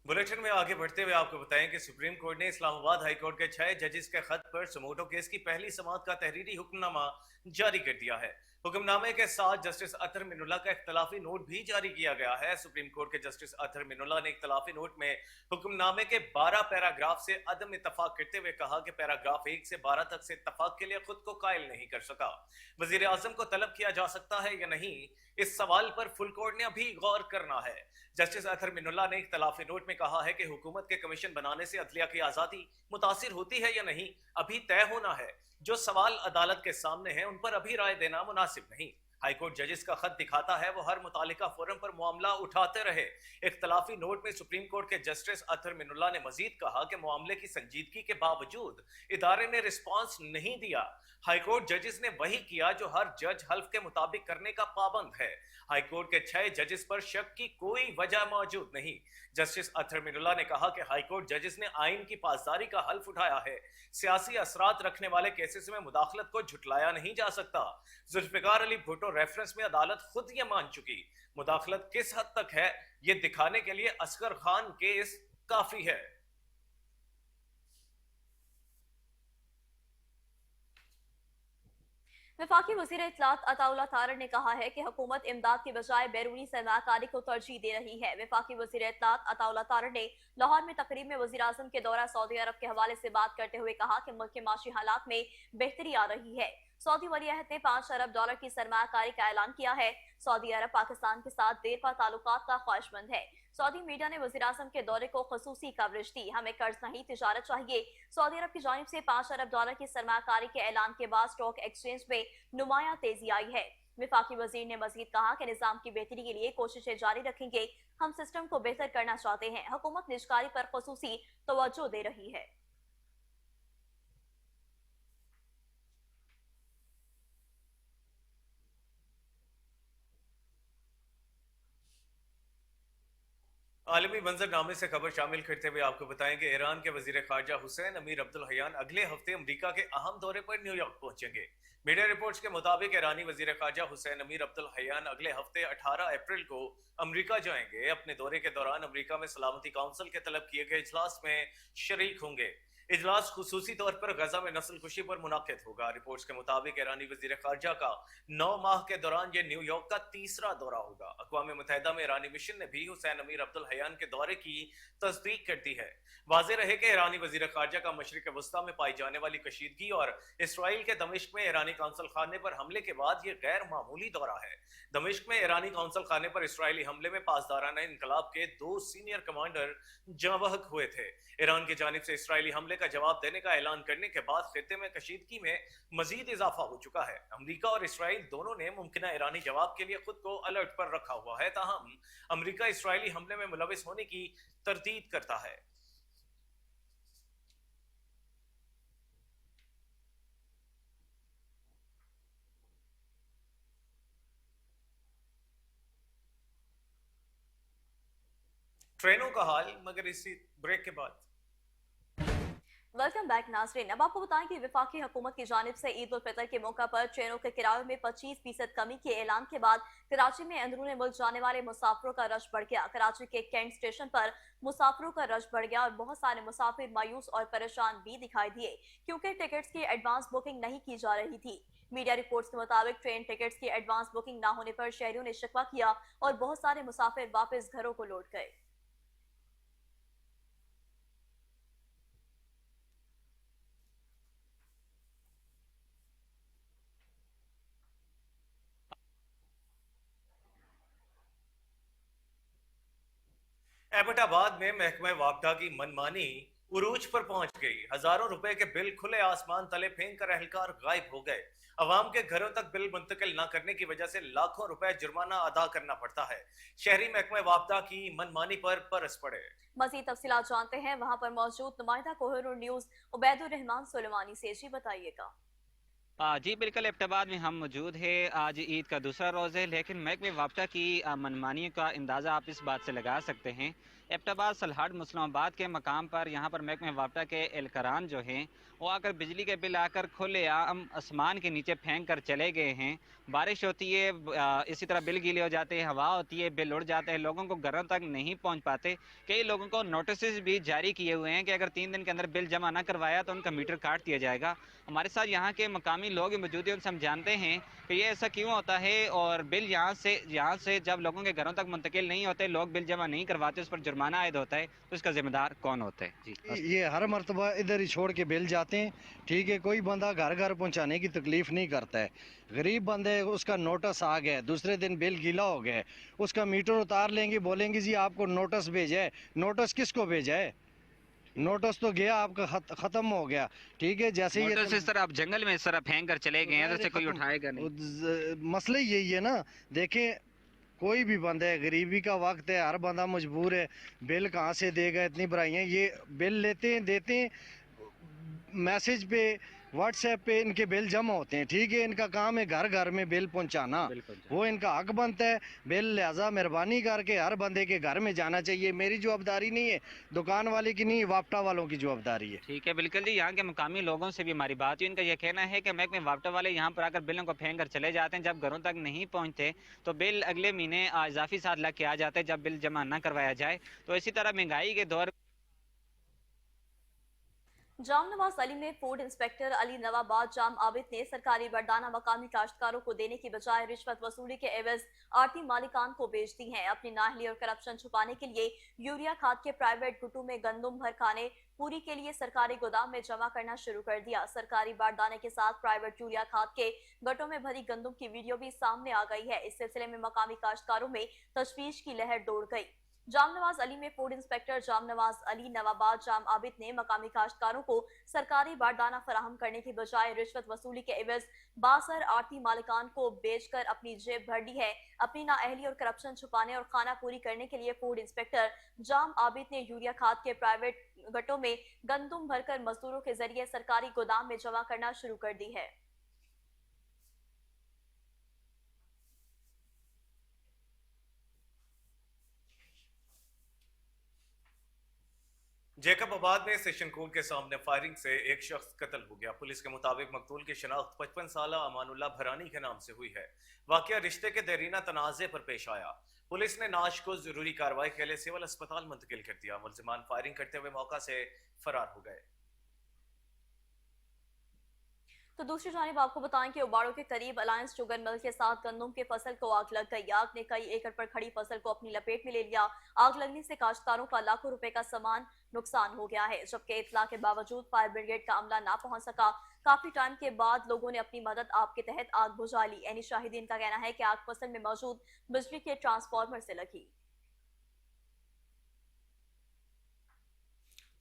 बुलेटिन में आगे बढ़ते हुए आपको बताएं कि सुप्रीम कोर्ट ने इस्लामाबाद हाई कोर्ट के 6 जजेस के खत पर सुमोटो केस की पहली समाअत का तहरीरी हुक्मनामा जारी कर दिया है। हुक्मनामे के साथ जस्टिस अतहर मिनुल्ला का इख्तलाफी नोट भी जारी किया गया है। सुप्रीम कोर्ट के जस्टिस अतहर मिनुल्ला ने इख्तलाफी नोट में हुक्मनामे के 12 पैराग्राफ से अदम इत्तफाक करते हुए कहा कि पैराग्राफ 1 से 12 तक से इत्तफाक के लिए खुद को कायल नहीं कर सका। वजीर आजम को तलब किया जा सकता है या नहीं, इस सवाल पर फुल कोर्ट ने अभी गौर करना है। जस्टिस अतहर मिनुल्ला ने इख्तलाफी नोट में कहा है कि हुकूमत के कमीशन बनाने से अदलिया की आजादी मुतासिर होती है या नहीं, अभी तय होना है। जो सवाल अदालत के सामने हैं उन पर अभी राय देना मुनासिब नहीं। हाईकोर्ट जजेस का खत दिखाता है वो हर मुतालिका फोरम पर मामला उठाते रहे। इख्तलाफी नोट में सुप्रीम कोर्ट के जस्टिस अतहर मिनुल्ला ने मजीद कहा कि मामले की संजीदगी के बावजूद इदारे ने रिस्पांस नहीं दिया। हाईकोर्ट जजेस ने वही किया जो हर जज हल्फ के मुताबिक करने का पाबंद है। हाईकोर्ट के 6 जजेस पर शक की कोई वजह मौजूद नहीं। जस्टिस अतहर मिनुल्ला ने कहा कि हाईकोर्ट जजेस ने आइन की पासदारी का हल्फ उठाया है। सियासी असरात रखने वाले केसेस में मुदाखलत को झुटलाया नहीं जा सकता। जुल्फिकार अली भुट्टो रेफरेंस में अदालत खुद ये मान चुकी। मुदाखलत किस हद तक है ये दिखाने के लिए असगर खान केस काफी है। वफाकी वज़ीर इत्तलात अताउल्लाह तारड़ ने कहा है कि हुकूमत इमदाद के बजाय बैरूनी सरमाकारी को तरजीह दे रही है। वफाकी वज़ीर इत्तलात अताउल्लाह तारड़ ने लाहौर में तकरीब में वज़ीर आज़म के दौरा सऊदी अरब के हवाले से बात करते हुए कहा कि मुल्क के माशी हालात में बेहतरी आ रही है। सऊदी वलीअहद ने $5 अरब की सरमाकारी का ऐलान किया है। सऊदी अरब पाकिस्तान के साथ देरपा ताल्लुकात का ख्वाहिशमंद है। सऊदी मीडिया ने वज़ीर आज़म के दौरे को खसूसी कवरेज दी। हमें कर्ज नहीं, तिजारत चाहिए। सऊदी अरब की जानिब से $5 अरब की सरमाकारी के ऐलान के बाद स्टॉक एक्सचेंज में नुमाया तेजी आई है। वफाकी वजीर ने मजीद कहा कि निजाम की बेहतरी के लिए कोशिशें जारी रखेंगे। हम सिस्टम को बेहतर करना चाहते हैं। हुकूमत निजकारी पर खसूसी तवज्जो दे रही है। आलमी मंजरनामे से खबर शामिल करते हुए आपको बताएं कि ईरान के वजीर खारजा हुसैन अमीर अब्दुल हयान अगले हफ्ते अमेरिका के अहम दौरे पर न्यूयॉर्क पहुंचेंगे। मीडिया रिपोर्ट्स के मुताबिक ईरानी वजीर खारजा हुसैन अमीर अब्दुल हयान अगले हफ्ते 18 अप्रैल को अमेरिका जाएंगे। अपने दौरे के दौरान अमेरिका में सलामती काउंसिल के तलब किए गए इजलास में शरीक होंगे। इजलास खुसूसी तौर पर गजा में नस्ल कुशी पर मुनाकिद होगा। रिपोर्ट्स के मुताबिक ईरानी वजीर खारजा का 9 माह के दौरान ये न्यूयॉर्क का तीसरा दौरा होगा। अक़वाम मुत्तहिदा में ईरानी मिशन ने भी हुसैन अमीर अब्दुल हयान के दौरे की तस्दीक कर दी है। वाज़ेह रहे कि ईरानी वजीर खारजा का मशरिक़ वस्ता में पाई जाने वाली कशीदगी और इसराइल के दमिश्क में ईरानी कौंसल खाने पर हमले के बाद ये गैर मामूली दौरा है। दमिश्क में ईरानी कौंसल खाने पर इसराइली हमले में पासदाराना इनकलाब के 2 सीनियर कमांडर जाँ बहक हुए थे। ईरान की जानिब से इसराइली हमले का जवाब देने का ऐलान करने के बाद खित्ते में कशीदगी में मजीद इजाफा हो चुका है। अमेरिका और इसराइल दोनों ने मुमकिन ईरानी जवाब के लिए खुद को अलर्ट पर रखा हुआ है। ताहम अमेरिका इसराइली हमले में मुलविस होने की तरदीद करता है। ट्रेनों का हाल मगर इसी ब्रेक के बाद। वेलकम बैक नाज़रीन। अब आपको बताएं कि वफाकी हुकूमत की जानिब से ईद उल फितर के मौका पर ट्रेनों के किराए में 25% कमी के ऐलान के बाद कराची में अंदरूनी मुल्क जाने वाले मुसाफिरों का रश बढ़ गया। कराची के कैंट स्टेशन पर मुसाफिरों का रश बढ़ गया और बहुत सारे मुसाफिर मायूस और परेशान भी दिखाई दिए क्योंकि टिकट्स की एडवांस बुकिंग नहीं की जा रही थी। मीडिया रिपोर्ट्स के मुताबिक ट्रेन टिकट्स की एडवांस बुकिंग न होने पर शहरियों ने शिकवा किया और बहुत सारे मुसाफिर वापस घरों को लौट गए। एबटाबाद में महकमा वापडा की मनमानी उरूज पर पहुंच गई। हजारों रुपए के बिल खुले आसमान तले फेंक कर एहलकार गायब हो गए। अवाम के घरों तक बिल मुंतकिल न करने की वजह से लाखों रुपए जुर्माना अदा करना पड़ता है। शहरी महकमे वापदा की मनमानी पर बरस पड़े। मजीद तफसीलात जानते हैं वहां पर मौजूद नुमाइंदा कोहिनूर न्यूज उबैदुर रहमान सुलेमानी से। जी बताइएगा। जी बिल्कुल, एबटाबाद में हम मौजूद है। आज ईद का दूसरा रोज़ है, लेकिन महकमे वापडा की मनमानी का अंदाज़ा आप इस बात से लगा सकते हैं। एबटाबाद सलहाट मुस्लिमाबाद के मकाम पर यहाँ पर महकमे वापडा के एहलकारान जो हैं वो आकर बिजली के बिल आकर खुले आम आसमान के नीचे फेंक कर चले गए हैं। बारिश होती है, इसी तरह बिल गीले हो जाते हैं, हवा होती है, बिल उड़ जाते हैं, लोगों को घरों तक नहीं पहुँच पाते। कई लोगों को नोटिस भी जारी किए हुए हैं कि अगर 3 दिन के अंदर बिल जमा ना करवाया तो उनका मीटर काट दिया जाएगा। हमारे साथ यहाँ के मकामी लोग मौजूद हैं, उनसे हम जानते हैं कि ये ऐसा क्यों होता है और बिल यहाँ से जब लोगों के घरों तक मुंतकिल नहीं होते, लोग बिल जमा नहीं करवाते, उस पर जुर्माना आयद होता है, तो इसका जिम्मेदार कौन होता है? जी ये हर मर्तबा इधर ही छोड़ के बिल जाते हैं। ठीक है, कोई बंदा घर घर पहुंचाने की तकलीफ नहीं करता है। गरीब बंदे उसका नोटिस आ गया, दूसरे दिन बिल गीला हो गया, उसका मीटर उतार लेंगे, बोलेंगे जी आपको नोटिस भेजा है। नोटिस किसको भेजा है? नोटिस तो गया आपका खत्म हो गया। ठीक है, जैसे ये इस तरह आप जंगल में इस तरह फेंक कर चले गए हैं, जैसे कोई उठाएगा नहीं। मसला यही है ना। देखें, कोई भी बंदा है, गरीबी का वक्त है, हर बंदा मजबूर है। बिल कहाँ से देगा? इतनी बुराइयाँ। ये बिल लेते हैं, देते हैं, मैसेज पे व्हाट्सएप पे इनके बिल जमा होते हैं। ठीक है, इनका काम है घर घर में बिल पहुंचाना, वो इनका हक बनता है। बिल लिहाजा मेहरबानी करके हर बंदे के घर में जाना चाहिए। मेरी जवाबदारी नहीं है, दुकान वाले की नहीं, वापटा वालों की जवाबदारी है। ठीक है, बिल्कुल जी। यहाँ के मकामी लोगों से भी हमारी बात हुई, इनका यह कहना है कि महकमे वापटा वाले यहाँ पर आकर बिलों को फेंक कर चले जाते हैं। जब घरों तक नहीं पहुँचते तो बिल अगले महीने इजाफी साथ लग के आ जाते हैं, जब बिल जमा न करवाया जाए। तो इसी तरह महंगाई के दौर जाम नवाज अली में फूड इंस्पेक्टर अली नवाबाद जाम आबिद ने सरकारी बरदाना मकामी काश्तकारों को देने की बजाय रिश्वत वसूली के एवज आड़ती मालिकान को बेच दी हैं। अपनी नाहली और करप्शन छुपाने के लिए यूरिया खाद के प्राइवेट गुटों में गंदुम भर खाने पूरी के लिए सरकारी गोदाम में जमा करना शुरू कर दिया। सरकारी बारदाने के साथ प्राइवेट यूरिया खाद के गटों में भरी गंदुम की वीडियो भी सामने आ गई है। इस सिलसिले में मकामी काश्तकारों में तशवीश की लहर दौड़ गई। जाम नवाज अली में फूड इंस्पेक्टर जाम नवाज अली नवाबाद जाम आबिद ने मकामी काश्तकारों को सरकारी बारदाना फराहम करने की बजाय रिश्वत वसूली के एवज बासर आड़ती मालिकान को बेचकर अपनी जेब भर ली है। अपनी नाअहली और करप्शन छुपाने और खाना पूरी करने के लिए फूड इंस्पेक्टर जाम आबिद ने यूरिया खाद के प्राइवेट गटों में गंदुम भरकर मजदूरों के जरिए सरकारी गोदाम में जमा करना शुरू कर दी है। जैकबाबाद में सेशन कोर्ट के सामने फायरिंग से एक शख्स कत्ल हो गया। पुलिस के मुताबिक मकतूल की शनाख्त 55 साल अमानुल्लाह भरानी के नाम से हुई है। वाकया रिश्ते के देरीना तनाज़े पर पेश आया। पुलिस ने नाश को जरूरी कार्रवाई के लिए सिविल अस्पताल मुंतकिल कर दिया। मुलजिमान फायरिंग करते हुए मौका से फरार हो गए। तो दूसरी जानिब आपको बताएं कि उबाड़ों के करीब अलायंस शुगर मिल के साथ गंदम के फसल को आग लग गई। आग ने कई एकड़ पर खड़ी फसल को अपनी लपेट में ले लिया। आग लगने से काश्तकारों का लाखों रुपए का सामान नुकसान हो गया है, जबकि इत्तला के बावजूद फायर ब्रिगेड का अमला ना पहुंच सका। काफी टाइम के बाद लोगों ने अपनी मदद आग के तहत आग बुझा ली। एनी शाहिदीन का कहना है कि आग फसल में मौजूद बिजली के ट्रांसफार्मर से लगी।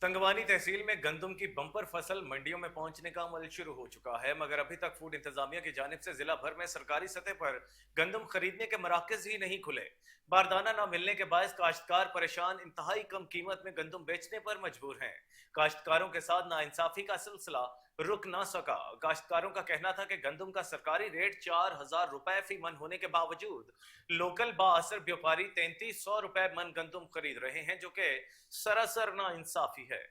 तंगवानी तहसील में गंदम की बम्पर फसल मंडियों में पहुंचने का अमल शुरू हो चुका है, मगर अभी तक फूड इंतजामिया की जानिब से जिला भर में सरकारी सतह पर गंदम खरीदने के मराकज ही नहीं खुले। बारदाना न मिलने के बायस काश्तकार परेशान इंतहाई कम कीमत में गंदम बेचने पर मजबूर हैं। काश्तकारों के साथ नाइंसाफी का सिलसिला रुक ना सका। काश्तकारों का कहना था कि गंदम का सरकारी रेट 4000 रुपए फी मन होने के बावजूद लोकल बाअसर व्यापारी 3300 रुपए मन गंदम खरीद रहे हैं, जो कि सरासर नाइंसाफी है।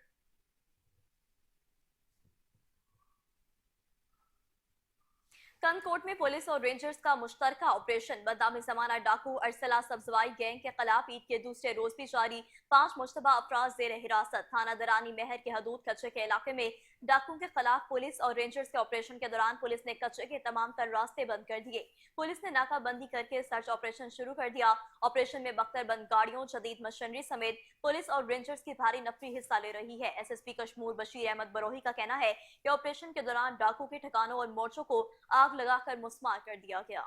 कनकोट में पुलिस और रेंजर्स का मुश्तरका ऑपरेशन। बदनामी जमाना डाकू अरसला सब्जवाई गैंग के खिलाफ ईद के दूसरे रोज भी जारी। 5 मुश्तबा अफराज जेर हिरासत। थाना दरानी महर के हदूद कच्चे के इलाके में डाकुओं के खिलाफ पुलिस और रेंजर्स के ऑपरेशन के दौरान पुलिस ने कच्चे के तमाम तर रास्ते बंद कर दिए। पुलिस ने नाकाबंदी करके सर्च ऑपरेशन शुरू कर दिया। ऑपरेशन में बख्तरबंद गाड़ियों, जदीद मशीनरी समेत पुलिस और रेंजर्स की भारी नफरी हिस्सा ले रही है। एसएसपी कश्मीर बशीर अहमद बरोही का कहना है कि ऑपरेशन के दौरान डाकू के ठिकानों और मोर्चों को आग लगाकर मुस्मार कर दिया गया।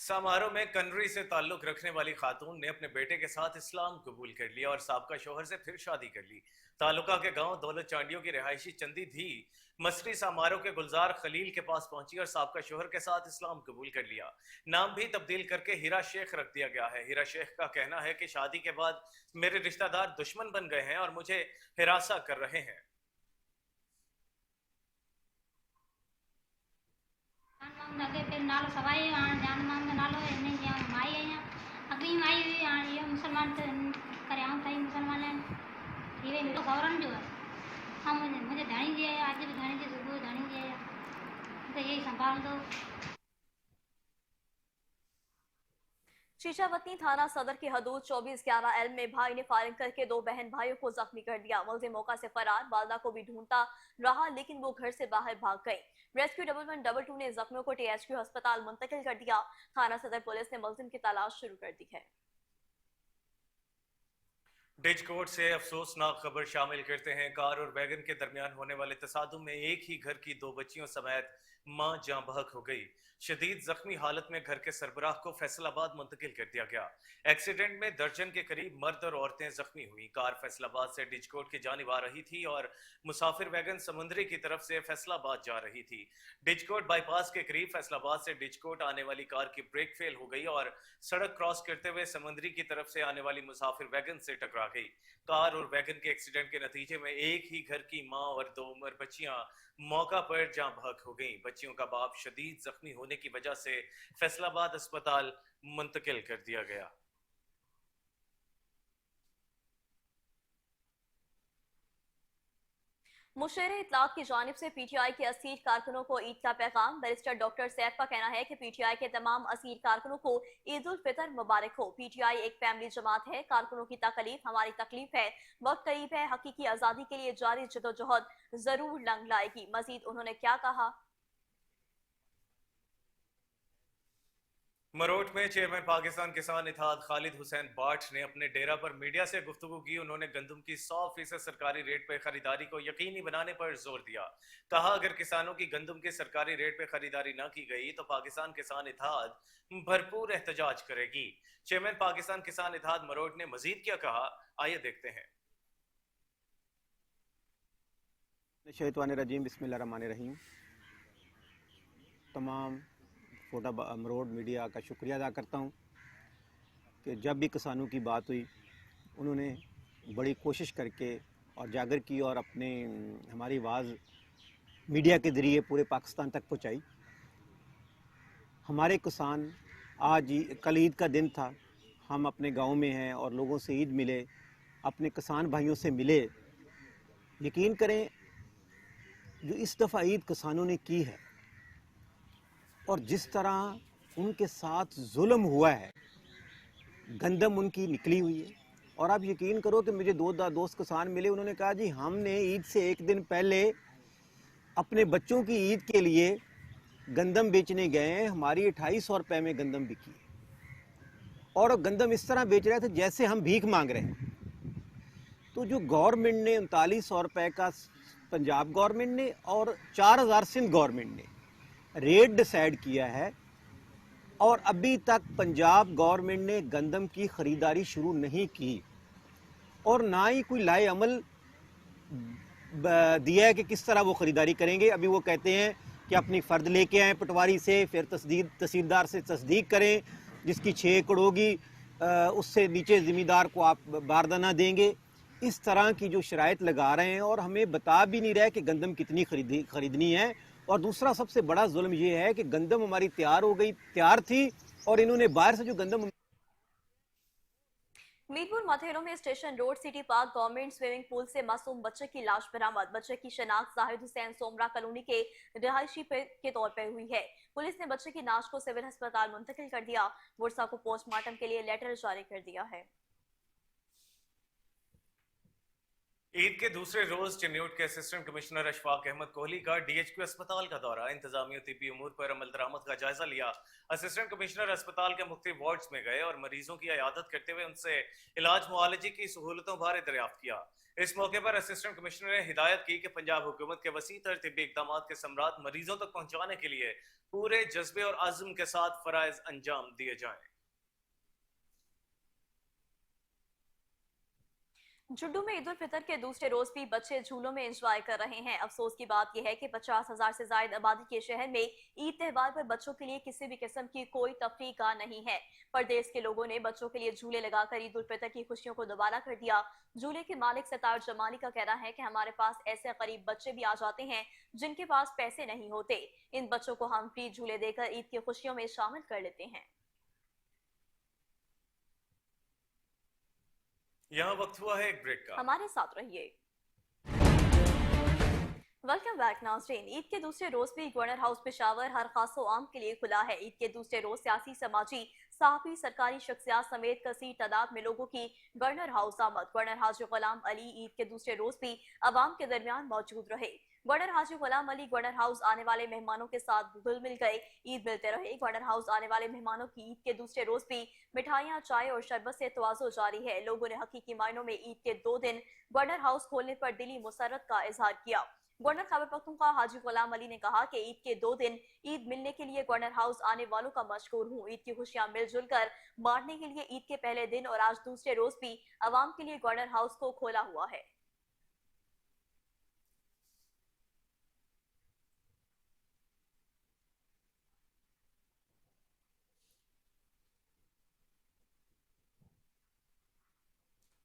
समारोह में कनरी से ताल्लुक रखने वाली खातून ने अपने बेटे के साथ इस्लाम कबूल कर लिया और साबका शोहर से फिर शादी कर ली। तालुका के गांव दौलत चांडियों की रिहायशी चंदी धी मसरी समारोह के गुलजार खलील के पास पहुंची और साबका शोहर के साथ इस्लाम कबूल कर लिया। नाम भी तब्दील करके हीरा शेख रख दिया गया है। हीरा शेख का कहना है कि शादी के बाद मेरे रिश्तेदार दुश्मन बन गए हैं और मुझे हिरासा कर रहे हैं। मुझे धनी दिया है, आज भी धनी दिया, सुबह धनी दिया है, तो यही संभाल दो। शीशावतनी थाना सदर की हदूद 2411L में भाई ने फायरिंग करके 2 बहन भाइयों को जख्मी कर दिया। मुलजिम मौका से फरार, वालदा को भी ढूंढता रहा लेकिन वो घर से बाहर भाग गई। रेस्क्यू 1112 ने जख्मियों को THQ अस्पताल मुंतकिल कर दिया। थाना सदर पुलिस ने मुलजिम की तलाश शुरू कर दी है। डिजकोट से अफसोसनाक खबर शामिल करते हैं। कार और वैगन के दरमियान होने वाले तसादुम में एक ही घर की 2 बच्चियों समेत मां जाँ बहक हो गई। शदीद जख्मी हालत में घर के सरबराह को फैसलाबाद मुंतकिल कर दिया गया। एक्सीडेंट में दर्जन के करीब मर्द और औरतें जख्मी हुई। कार फैसलाबाद से डिजकोट की जानिब आ रही थी और मुसाफिर वैगन समुंदरी की तरफ से फैसलाबाद जा रही थी। डिजकोट बाईपास के करीब फैसलाबाद से डिजकोट आने वाली कार की ब्रेक फेल हो गई और सड़क क्रॉस करते हुए समुंदरी की तरफ से आने वाली मुसाफिर वैगन से टकरा गई। कार और वैगन के एक्सीडेंट के नतीजे में एक ही घर की मां और 2 उम्र बच्चियां मौका पर जाँ बहक हो गईं। बच्चियों का बाप शदीद जख्मी होने की वजह से फैसलाबाद अस्पताल मुंतकिल कर दिया गया। मुशेरे इतलात की जानिब से PTI के असीर कारकुनों को ईद का पैगाम। बैरिस्टर डॉक्टर सैफ का कहना है कि PTI के तमाम असीर कारकुनों को ईद उल फितर मुबारक हो। PTI एक फैमिली जमात है, कारकुनों की तकलीफ हमारी तकलीफ है, वक्त करीब है, हकीकी आज़ादी के लिए जारी जदोजहद जरूर लंग लाएगी। मजीद उन्होंने क्या कहा? मरोट में चेयरमैन पाकिस्तान किसान इत्तेहाद खालिद हुसैन बाट ने अपने डेरा पर मीडिया से गुफ्तगू की। उन्होंने गंदम की 100% सरकारी रेट पर खरीदारी को यकीनी बनाने पर जोर दिया। कहा अगर किसानों की गंदम की सरकारी रेट पर खरीदारी न की गई तो पाकिस्तान किसान इत्तेहाद भरपूर एहतजाज करेगी। चेयरमैन पाकिस्तान किसान इत्तेहाद मरोट ने मजीद क्या कहा, आइए देखते हैं। शैतानिर्रजीम, बिस्मिल्लाहिर्रहमानिर्रहीम। तमाम कोटा मरोड़ मीडिया का शुक्रिया अदा करता हूँ कि जब भी किसानों की बात हुई उन्होंने बड़ी कोशिश करके और जागर की और अपने हमारी आवाज़ मीडिया के ज़रिए पूरे पाकिस्तान तक पहुँचाई। हमारे किसान आज कल ईद का दिन था, हम अपने गांव में हैं और लोगों से ईद मिले, अपने किसान भाइयों से मिले। यकीन करें जो इस दफ़ा ईद किसानों ने की है और जिस तरह उनके साथ जुल्म हुआ है, गंदम उनकी निकली हुई है। और आप यकीन करो कि मुझे 2 दोस्त किसान मिले, उन्होंने कहा जी हमने ईद से एक दिन पहले अपने बच्चों की ईद के लिए गंदम बेचने गए हैं, हमारी 2800 रुपये में गंदम बिकी है और गंदम इस तरह बेच रहे थे जैसे हम भीख मांग रहे हैं। तो जो गवर्नमेंट ने 3900 रुपये का पंजाब गवर्नमेंट ने और 4000 सिंध गवर्नमेंट ने रेट डिसाइड किया है और अभी तक पंजाब गवर्नमेंट ने गंदम की ख़रीदारी शुरू नहीं की और ना ही कोई लाए अमल दिया है कि किस तरह वो ख़रीदारी करेंगे। अभी वो कहते हैं कि अपनी फ़र्द लेके आएँ पटवारी से, फिर तहसीलदार से तस्दीक करें, जिसकी 6 एकड़ होगी उससे नीचे ज़मींदार को आप बारदाना देंगे। इस तरह की जो शराइत लगा रहे हैं और हमें बता भी नहीं रहे कि गंदम कितनी खरीदनी है। और दूसरा सबसे बड़ा जुल्म ये है कि गंदम हमारी तैयार थी और इन्होंने बाहर से जो गंदम। मीरपुर मथेरों में station road city park government swimming pool से मासूम बच्चे की लाश बरामद। बच्चे की शनाख्त जाहिद हुसैन सोमरा कॉलोनी के रिहायशी के तौर पर हुई है। पुलिस ने बच्चे की लाश को सिविल अस्पताल मुंतकिल कर दिया। वर्षा को पोस्टमार्टम के लिए लेटर जारी कर दिया है। ईद के दूसरे रोज चिन्यूट के असिस्टेंट कमिश्नर अशफाक अहमद कोहली का डीएचक्यू अस्पताल का दौरा, इंतजामी और तिब्बी उमूर पर अमल दरामद का जायजा लिया। असिस्टेंट कमिश्नर अस्पताल के मुख्तलिफ वार्ड्स में गए और मरीजों की इयादत करते हुए उनसे इलाज मुआलजे की सहूलतों बारे दरियाफ्त किया। इस मौके पर असिस्टेंट कमिश्नर ने हिदायत की कि पंजाब हुकूमत के वसी तर तिब्बी इकदाम के समरात मरीजों तक पहुंचाने के लिए पूरे जज्बे और अज़्म के साथ फराइज अंजाम दिए जाएं। जुड्डू में ईद उल फितर के दूसरे रोज भी बच्चे झूलों में एंजॉय कर रहे हैं। अफसोस की बात यह है कि 50,000 से ज्यादा आबादी के शहर में ईद त्योहार पर बच्चों के लिए किसी भी किस्म की कोई तफरीह का नहीं है। प्रदेश के लोगों ने बच्चों के लिए झूले लगाकर ईद उल फितर की खुशियों को दोबारा कर दिया। झूले के मालिक सतार जमाली का कहना है कि हमारे पास ऐसे गरीब बच्चे भी आ जाते हैं जिनके पास पैसे नहीं होते। इन बच्चों को हम फ्री झूले देकर ईद की खुशियों में शामिल कर लेते हैं। यहाँ वक्त हुआ है एक ब्रेक का, हमारे साथ रहिए। वेलकम बैक नाज़रीन। ईद के दूसरे रोज भी गवर्नर हाउस पेशावर हर खास आम के लिए खुला है। ईद के दूसरे रोज सियासी, समाजी, सहाफी, सरकारी शख्सियात समेत कसीर तादाद में लोगों की गवर्नर हाउस आमद। गवर्नर हाजी गुलाम अली ईद के दूसरे रोज भी अवाम के दरमियान मौजूद रहे। गवर्नर हाजी गुलाम अली गवर्नर हाउस आने वाले मेहमानों के साथ घुल मिल गए, ईद मिलते रहे। गवर्नर हाउस आने वाले मेहमानों की ईद के दूसरे रोज भी मिठाइयाँ, चाय और शरबत से तवाज़ो जारी है। लोगों ने हकीकी मायनों में ईद के 2 दिन गवर्नर हाउस खोलने पर दिली मुसरत का इजहार किया। गवर्नर खैबर पख्तूनख्वा हाजी गुलाम अली ने कहा कि ईद के 2 दिन ईद मिलने के लिए गवर्नर हाउस आने वालों का मशकूर हूँ। ईद की खुशियां मिलजुल कर बांटने के लिए ईद के पहले दिन और आज दूसरे रोज भी अवाम के लिए गवर्नर हाउस को खोला हुआ है।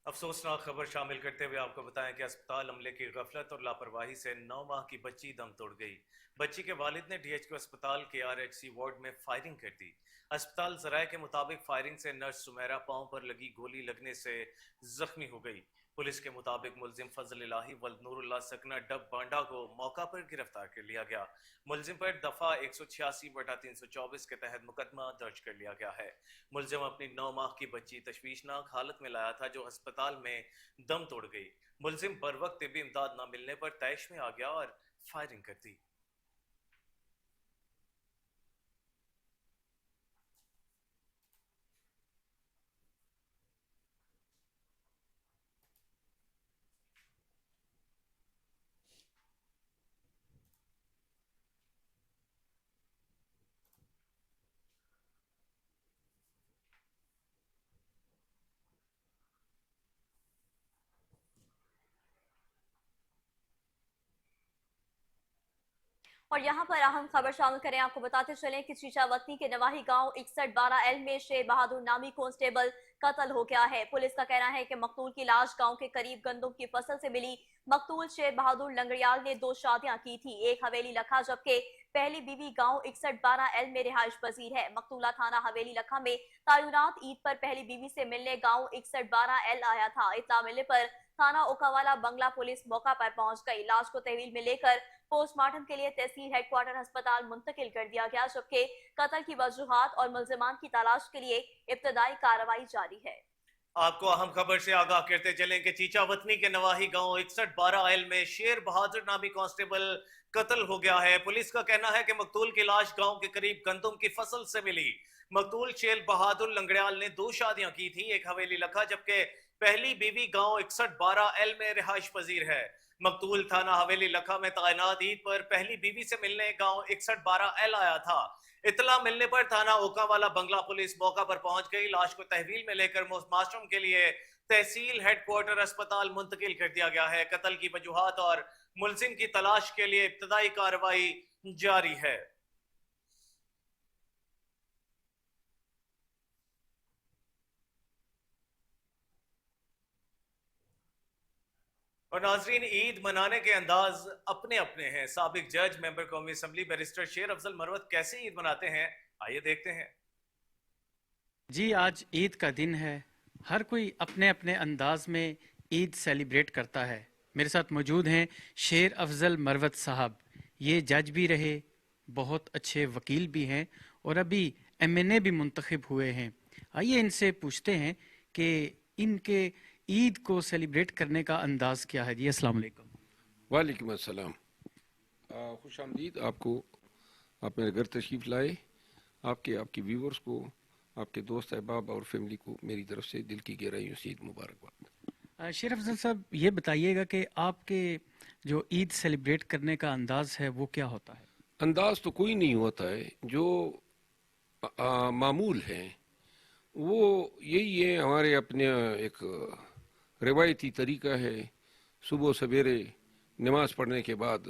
अफसोसनाक खबर शामिल करते हुए आपको बताएं कि अस्पताल अमले की गफलत और लापरवाही से 9 माह की बच्ची दम तोड़ गई। बच्ची के वालिद ने डीएचक्यू अस्पताल के आरएचसी वार्ड में फायरिंग कर दी। अस्पताल जराये के मुताबिक फायरिंग से नर्स सुमेरा पांव पर लगी गोली लगने से जख्मी हो गई। पुलिस के मुताबिक मुलजिम फजल इलाही वल्द नूरुल्लाह सकना डब बांडा को मौका पर गिरफ्तार कर लिया गया। मुलजिम पर दफा 186/324 के तहत मुकदमा दर्ज कर लिया गया है। मुलजिम अपनी 9 माह की बच्ची तशवीशनाक हालत में लाया था जो अस्पताल में दम तोड़ गई। मुलजिम बर वक्त तिब्बी इमदाद न मिलने पर तैश में आ गया और फायरिंग कर दी। और यहाँ पर अहम खबर शामिल करें। आपको बताते चलें कि चीचावतनी के नवाही गांव 6112L में शेर बहादुर नामी कांस्टेबल कत्ल हो गया है। पुलिस का कहना है कि मकतूल की लाश गांव के करीब गंदम की फसल से मिली। मकतूल शेर बहादुर लंगड़ियाल ने 2 शादियां की थी, एक हवेली लखा जबकि पहली बीवी गांव 6112L में रिहाइश पजीर है। मकतूला थाना हवेली लखा में तायुनात ईद पर पहली बीवी से मिलने गांव 6112L आया था। इत्तला मिलने पर थाना ओकावाला बंगला पुलिस मौका पर पहुंच गई। लाश को तहवील में लेकर पोस्टमार्टम के लिए तहसील हेडक्वार्टर अस्पताल मुंतकिल कर दिया गया, जबकि कत्ल की वजूहात और मुल्जिमान की तलाश के लिए इब्तदाई कार्रवाई जारी है। आपको अहम खबर से आगाह करते चलें कि चीचावतनी के नवाही गांव 6112L में शेर बहादुर नामी कांस्टेबल कत्ल हो गया है। पुलिस का कहना है कि मकतूल की लाश गांव के करीब गंदम की फसल से मिली। मकतूल शेर बहादुर लंगड़ियाल ने 2 शादियां की थी, एक हवेली लखा जबकि पहली बीवी गांव 6112L में रिहाइश पजीर है। मकतूल थाना हवेली लखा में तैनात ईद पर पहली बीवी से मिलने गांव 6112L आया था। इतला मिलने पर थाना ओकावाला बंगला पुलिस मौका पर पहुंच गई। लाश को तहवील में लेकर पोस्टमार्टम के लिए तहसील हेडक्वार्टर अस्पताल मुंतकिल कर दिया गया है। कत्ल की वजूहात और मुलजिम की तलाश के लिए इब्तदाई कार्रवाई जारी है। और नाजरीन, ईद मनाने के अंदाज अपने अपने हैं। साबिक जज मेंबर कौमी असम्बली बैरिस्टर शेर अफजल मरवत कैसे ईद मनाते हैं, आइए देखते हैं। जी, आज ईद का दिन है। हर कोई अपने अपने अंदाज में ईद सेलिब्रेट करता है। मेरे साथ मौजूद हैं शेर अफजल मरवत साहब। ये जज भी रहे, बहुत अच्छे वकील भी हैं और अभी MNA भी मुंतखब हुए हैं। आइए इनसे पूछते हैं कि इनके ईद को सेलिब्रेट करने का अंदाज क्या है? जी अस्सलाम वालेकुम। वालेकुम अस्सलाम। खुश आमदीद आपको, आप मेरे घर तशरीफ़ लाए। आपके व्यूवर्स को, आपके दोस्त अहबाब और फैमिली को मेरी तरफ से दिल की गहराइयों से ईद मुबारकबाद। शेर अफजल साहब, ये बताइएगा कि आपके जो ईद सेलिब्रेट करने का अंदाज है वो क्या होता है? अंदाज तो कोई नहीं होता है, जो मामूल है वो यही है। हमारे अपने एक रिवायती तरीका है, सुबह सवेरे नमाज पढ़ने के बाद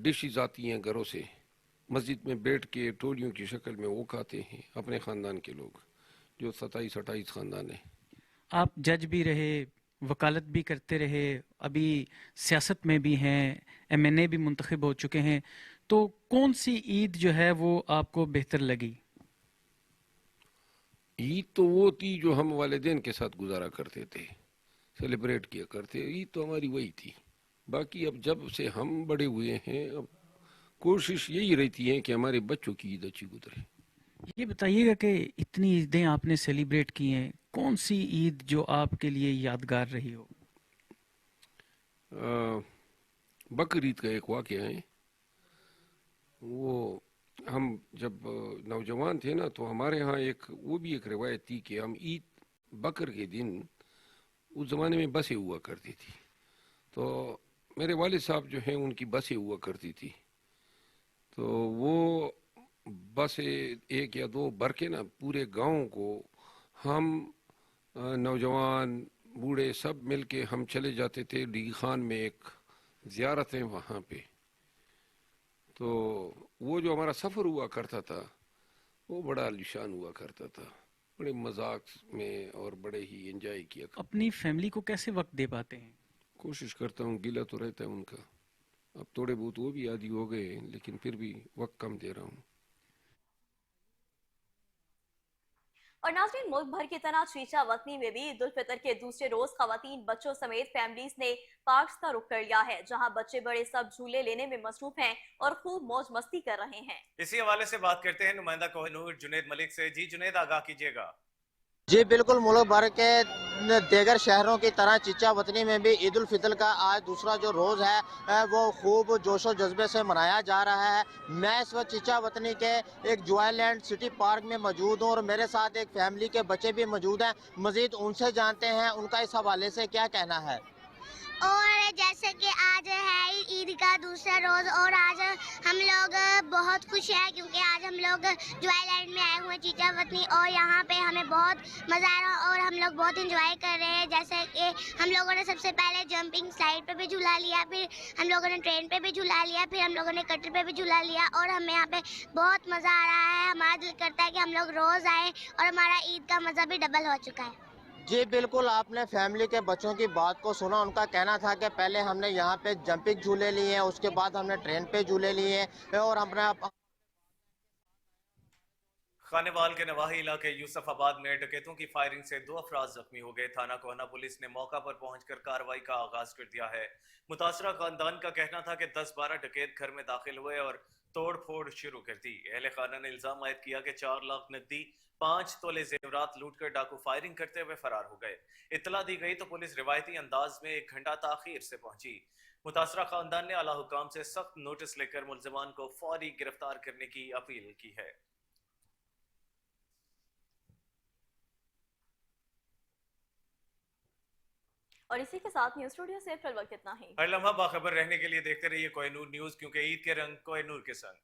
डिशेज आती हैं घरों से, मस्जिद में बैठ के टोलियों की शक्ल में वो खाते हैं अपने ख़ानदान के लोग, जो 27-28 ख़ानदान है। आप जज भी रहे, वकालत भी करते रहे, अभी सियासत में भी हैं, एमएनए भी मुंतखब हो चुके हैं, तो कौन सी ईद जो है वो आपको बेहतर लगी? ईद तो वो थी जो हम वालिदैन के साथ गुजारा करते थे, सेलिब्रेट किया करते। ईद तो हमारी वही थी। बाकी अब जब से हम बड़े हुए हैं, अब कोशिश यही रहती है कि हमारे बच्चों की ईद अच्छी गुजरे। ये बताइएगा कि इतनी ईदें आपने सेलिब्रेट की हैं, कौन सी ईद जो आपके लिए यादगार रही हो? बकर ईद का एक वाक़या है। वो हम जब नौजवान थे ना, तो हमारे यहाँ वो भी एक रिवायत थी कि हम ईद बकर के दिन, उस ज़माने में बसें हुआ करती थी, तो मेरे वालिद साहब जो हैं उनकी बसें हुआ करती थी, तो वो बसें 1 या 2 भर के ना पूरे गांव को हम नौजवान बूढ़े सब मिल के हम चले जाते थे। डी खान में एक ज़ियारत है वहाँ पे, तो वो जो हमारा सफ़र हुआ करता था वो बड़ा आलीशान हुआ करता था, बड़े मजाक में और बड़े ही एंजॉय किया। अपनी फैमिली को कैसे वक्त दे पाते हैं? कोशिश करता हूँ, गिला तो रहता है उनका, अब थोड़े बहुत वो भी आदी हो गए, लेकिन फिर भी वक्त कम दे रहा हूँ। और नाज़रीन, मुल्क भर की तरह चीचा वतनी में भी ईद उल फितर के दूसरे रोज खवातीन, बच्चों समेत फैमिलीज ने पार्क्स का रुख कर लिया है, जहां बच्चे बड़े सब झूले लेने में मसरूफ हैं और खूब मौज मस्ती कर रहे हैं। इसी हवाले से बात करते हैं नुमाइंदा कोहिनूर जुनेद मलिक से। जी जुनेद, आगाह कीजिएगा। जी बिल्कुल, मुल्क भर के देगर शहरों की तरह चीचा वतनी में भी ईद उल फितर का आज दूसरा जो रोज़ है वो खूब जोशो जज्बे से मनाया जा रहा है। मैं इस वक्त चीचा वतनी के एक जॉयलैंड सिटी पार्क में मौजूद हूँ और मेरे साथ एक फैमिली के बच्चे भी मौजूद हैं। मजीद उनसे जानते हैं उनका इस हवाले से क्या कहना है। और जैसे कि आज है ईद का दूसरा रोज़ और आज हम लोग बहुत खुश हैं क्योंकि आज हम लोग जॉयलैंड में आए हुए चीचा वतनी और यहाँ पे हमें बहुत मज़ा आ रहा है और हम लोग बहुत एंजॉय कर रहे हैं। जैसे कि हम लोगों ने सबसे पहले जंपिंग स्लाइड पे भी झूला लिया, फिर हम लोगों ने ट्रेन पे भी झूला लिया, फिर हम लोगों ने कटर पे भी झूला लिया और हमें यहाँ पे बहुत मज़ा आ रहा है। हमारा दिल करता है कि हम लोग रोज़ आए और हमारा ईद का मज़ा भी डबल हो चुका है। जी बिल्कुल, आपने फैमिली के बच्चों की बात को सुना। उनका कहना था कि पहले हमने यहाँ पे जंपिंग झूले लिए हैं, उसके बाद हमने ट्रेन पे झूले लिए हैं और हमने खानेवाल के नवाही इलाके यूसुफाबाद में डकैतों की फायरिंग से 2 अफराद जख्मी हो गए। थाना कोहना पुलिस ने मौका पर पहुंचकर कार्रवाई का आगाज कर दिया है। मुतासरा खानदान का कहना था कि 10-12 डकैत घर में दाखिल हुए और तोड़ फोड़ शुरू कर दी। अहले खाना ने इल्जाम आयद किया कि 4 लाख नकदी, 5 तोले जेवरात लूट कर डाकू फायरिंग करते हुए फरार हो गए। इत्तला दी गई तो पुलिस रिवायती अंदाज में 1 घंटा ताखीर से पहुंची। मुतासरा खानदान ने आला हुकाम से सख्त नोटिस लेकर मुल्जिमान को फौरी गिरफ्तार करने की अपील की है। और इसी के साथ न्यूज स्टूडियो से फिल वक्त इतना ही। हर लम्हा बाखबर रहने के लिए देखते रहिए कोहिनूर न्यूज, क्योंकि ईद के रंग कोहिनूर के संग।